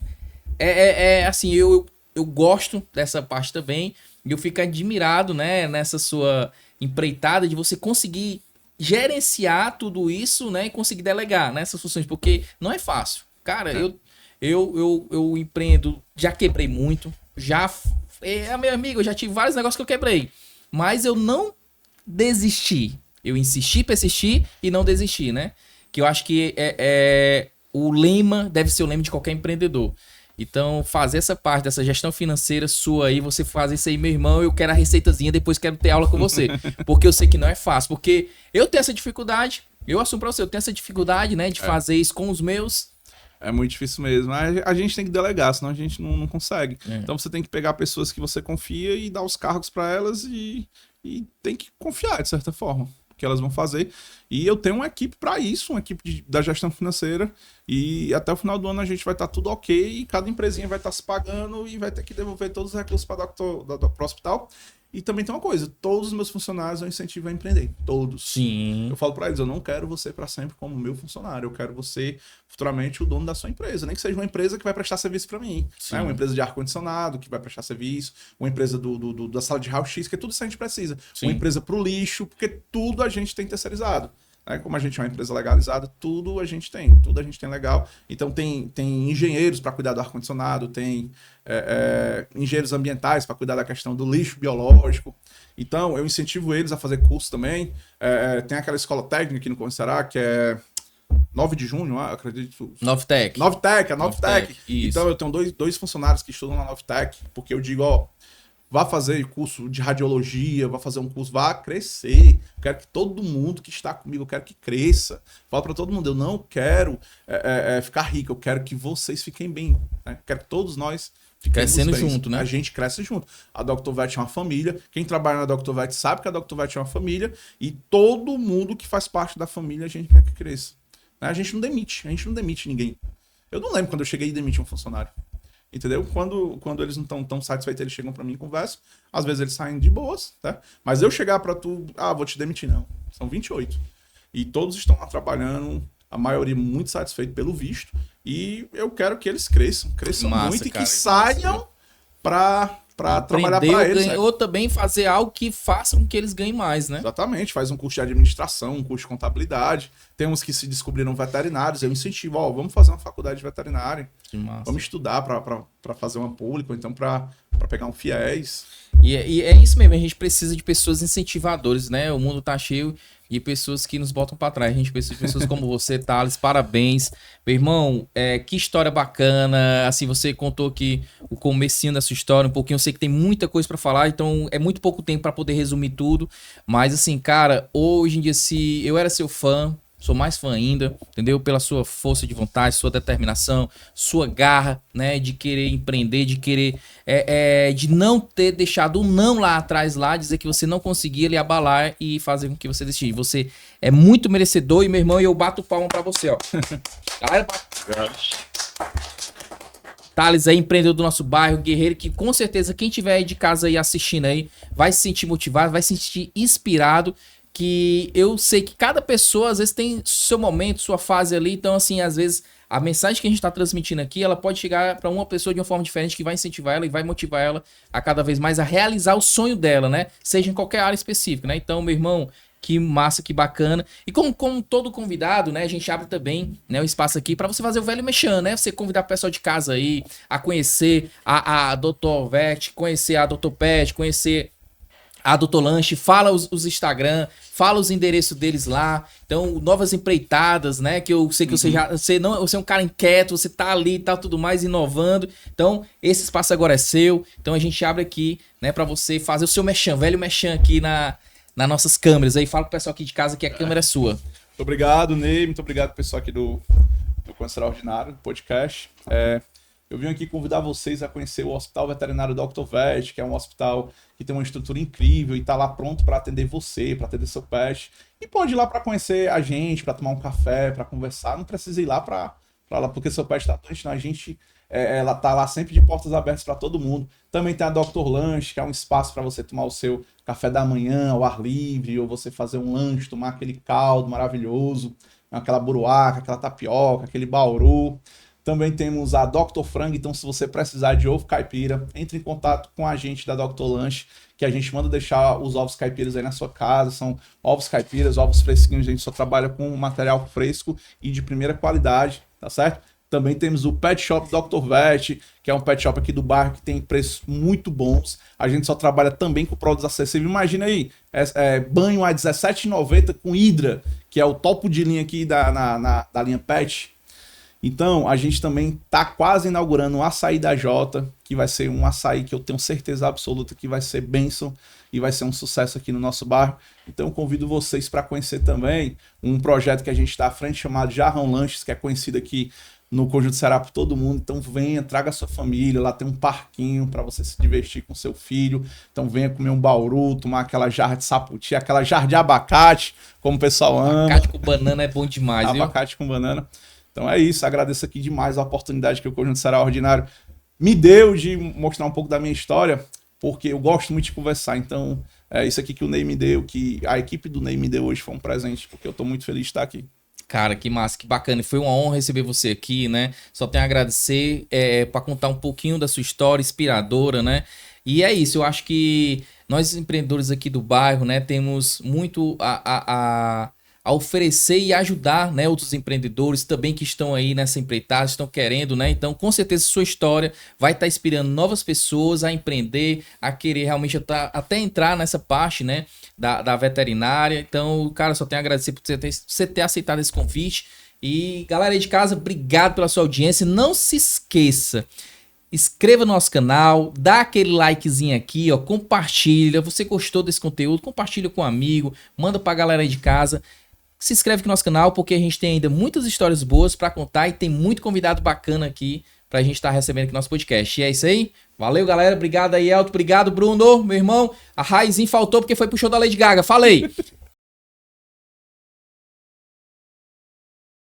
assim, eu gosto dessa parte também e eu fico admirado, né, nessa sua empreitada de você conseguir gerenciar tudo isso, né, e conseguir delegar nessas funções, porque não é fácil. Cara, eu empreendo, já quebrei muito, meu amigo, eu já tive vários negócios que eu quebrei, mas eu não desisti. Eu insisti, persisti e não desisti, né? Que eu acho que o lema deve ser o lema de qualquer empreendedor. Então, fazer essa parte dessa gestão financeira sua aí, você fazer isso aí, meu irmão, eu quero a receitazinha, depois quero ter aula com você. Porque eu sei que não é fácil. Porque eu tenho essa dificuldade, eu assumo pra você, eu tenho essa dificuldade, né, de fazer isso com os meus. É muito difícil mesmo. A gente tem que delegar, senão a gente não consegue. Então você tem que pegar pessoas que você confia e dar os cargos para elas e tem que confiar, de certa forma, que elas vão fazer. E eu tenho uma equipe para isso, uma equipe da gestão financeira, e até o final do ano a gente vai estar tudo ok, e cada empresinha vai estar se pagando e vai ter que devolver todos os recursos para o hospital. E também tem uma coisa, todos os meus funcionários eu incentivo a empreender, todos. Sim. Eu falo para eles, eu não quero você para sempre como meu funcionário, eu quero você futuramente o dono da sua empresa, nem que seja uma empresa que vai prestar serviço para mim, né? Uma empresa de ar-condicionado que vai prestar serviço, uma empresa da sala de raio-x, que tudo isso a gente precisa, uma empresa para o lixo, porque tudo a gente tem terceirizado. Como a gente é uma empresa legalizada, tudo a gente tem legal. Então tem engenheiros para cuidar do ar-condicionado, tem engenheiros ambientais para cuidar da questão do lixo biológico. Então eu incentivo eles a fazer curso também. Tem aquela escola técnica aqui no Ceará, que é 9 de junho, acredito. Novtec. Novtec. Então eu tenho dois funcionários que estudam na Novtec, porque eu digo, ó, vá fazer curso de radiologia, vá fazer um curso, vá crescer. Eu quero que todo mundo que está comigo, eu quero que cresça. Falo para todo mundo, eu não quero ficar rico, eu quero que vocês fiquem bem. Né? Eu quero que todos nós fiquemos crescendo bem. junto, né? A gente cresce junto. A Dr. Vet é uma família. Quem trabalha na Dr. Vet sabe que a Dr. Vet é uma família. E todo mundo que faz parte da família, a gente quer que cresça. Né? A gente não demite ninguém. Eu não lembro quando eu cheguei e demiti um funcionário. Entendeu? Quando eles não estão tão satisfeitos, eles chegam para mim e conversam. Às vezes eles saem de boas, tá? Mas eu chegar para tu, vou te demitir, não. São 28. E todos estão lá trabalhando, a maioria muito satisfeito pelo visto. E eu quero que eles cresçam Massa, muito e cara, que saiam para para trabalhar para eles. Ou também fazer algo que faça com que eles ganhem mais, né? Exatamente, faz um curso de administração, um curso de contabilidade. Temos que se descobriram veterinários, eu incentivo, vamos fazer uma faculdade de veterinária. Que massa. Vamos estudar para fazer uma pública, ou então para pegar um FIES. E é isso mesmo, a gente precisa de pessoas incentivadoras, né? O mundo tá cheio de pessoas que nos botam para trás. A gente precisa de pessoas como você, Thales, parabéns. Meu irmão, que história bacana. Assim, você contou aqui o comecinho da sua história um pouquinho. Eu sei que tem muita coisa para falar, então é muito pouco tempo para poder resumir tudo. Mas assim, cara, hoje em dia, se eu era seu fã, sou mais fã ainda, entendeu? Pela sua força de vontade, sua determinação, sua garra, né? De querer empreender, de querer... de não ter deixado o não lá atrás, dizer que você não conseguia lhe abalar e fazer com que você desistisse. Você é muito merecedor e, meu irmão, eu bato palma pra você, ó. Galera, Thales é empreendedor do nosso bairro, guerreiro, que com certeza quem tiver aí de casa aí assistindo aí vai se sentir motivado, vai se sentir inspirado, que eu sei que cada pessoa às vezes tem seu momento, sua fase ali, então assim, às vezes a mensagem que a gente está transmitindo aqui, ela pode chegar para uma pessoa de uma forma diferente que vai incentivar ela e vai motivar ela a cada vez mais a realizar o sonho dela, né? Seja em qualquer área específica, né? Então, meu irmão, que massa, que bacana. E como todo convidado, né, a gente abre também, né, o espaço aqui para você fazer o velho mexão, né? Você convidar o pessoal de casa aí a conhecer a Dr. Vet, conhecer a Dr. Pet, conhecer a Doutor Lanche, fala os Instagram, fala os endereços deles lá. Então, novas empreitadas, né? Que eu sei que você é um cara inquieto, você tá ali e tá tudo mais inovando. Então, esse espaço agora é seu. Então, a gente abre aqui, né, para você fazer o seu mexão, velho mexão aqui nas nossas câmeras. Aí fala pro pessoal aqui de casa que a câmera é sua. Muito obrigado, Ney. Muito obrigado, pessoal aqui do Extraordinário, do podcast. Eu vim aqui convidar vocês a conhecer o Hospital Veterinário Dr. Vet, que é um hospital que tem uma estrutura incrível e está lá pronto para atender você, para atender seu pet. E pode ir lá para conhecer a gente, para tomar um café, para conversar. Não precisa ir lá para lá porque seu pet está doente, não. A gente ela tá lá sempre de portas abertas para todo mundo. Também tem a Dr. Lanche, que é um espaço para você tomar o seu café da manhã ao ar livre, ou você fazer um lanche, tomar aquele caldo maravilhoso, aquela buruaca, aquela tapioca, aquele bauru. Também temos a Dr. Frango, então se você precisar de ovo caipira, entre em contato com a gente da Dr. Lanche, que a gente manda deixar os ovos caipiras aí na sua casa. São ovos caipiras, ovos fresquinhos, a gente só trabalha com material fresco e de primeira qualidade, tá certo? Também temos o Pet Shop Dr. Vet, que é um pet shop aqui do bairro que tem preços muito bons. A gente só trabalha também com produtos acessíveis. Imagina aí, banho a R$17,90 com Hydra, que é o topo de linha aqui da linha Pet. Então, a gente também está quase inaugurando um açaí da Jota, que vai ser um açaí que eu tenho certeza absoluta que vai ser bênção e vai ser um sucesso aqui no nosso bairro. Então, eu convido vocês para conhecer também um projeto que a gente está à frente chamado Jarrão Lanches, que é conhecido aqui no Conjunto Ceará por todo mundo. Então, venha, traga a sua família. Lá tem um parquinho para você se divertir com seu filho. Então, venha comer um bauru, tomar aquela jarra de saputi, aquela jarra de abacate, como o pessoal ama. Abacate com banana é bom demais, viu? Abacate com banana. Então é isso, agradeço aqui demais a oportunidade que o Conjunto Ceará Ordinário me deu de mostrar um pouco da minha história, porque eu gosto muito de conversar. Então é isso aqui que o Ney me deu, que a equipe do Ney me deu hoje foi um presente, porque eu tô muito feliz de estar aqui. Cara, que massa, que bacana. Foi uma honra receber você aqui, né? Só tenho a agradecer para contar um pouquinho da sua história inspiradora, né? E é isso, eu acho que nós empreendedores aqui do bairro, né, temos muito a oferecer e ajudar, né, outros empreendedores também que estão aí nessa empreitada, estão querendo, né? Então, com certeza, sua história vai estar inspirando novas pessoas a empreender, a querer realmente até entrar nessa parte, né, da veterinária. Então, cara, só tenho a agradecer por você ter aceitado esse convite. E, galera aí de casa, obrigado pela sua audiência. Não se esqueça, inscreva no nosso canal, dá aquele likezinho aqui, ó, compartilha. Você gostou desse conteúdo? Compartilha com um amigo, manda pra galera aí de casa. Se inscreve aqui no nosso canal, porque a gente tem ainda muitas histórias boas para contar e tem muito convidado bacana aqui pra gente estar recebendo aqui no nosso podcast. E é isso aí. Valeu, galera. Obrigado aí, Elton. Obrigado, Bruno, meu irmão. A Raizinho faltou porque foi pro show da Lady Gaga. Falei.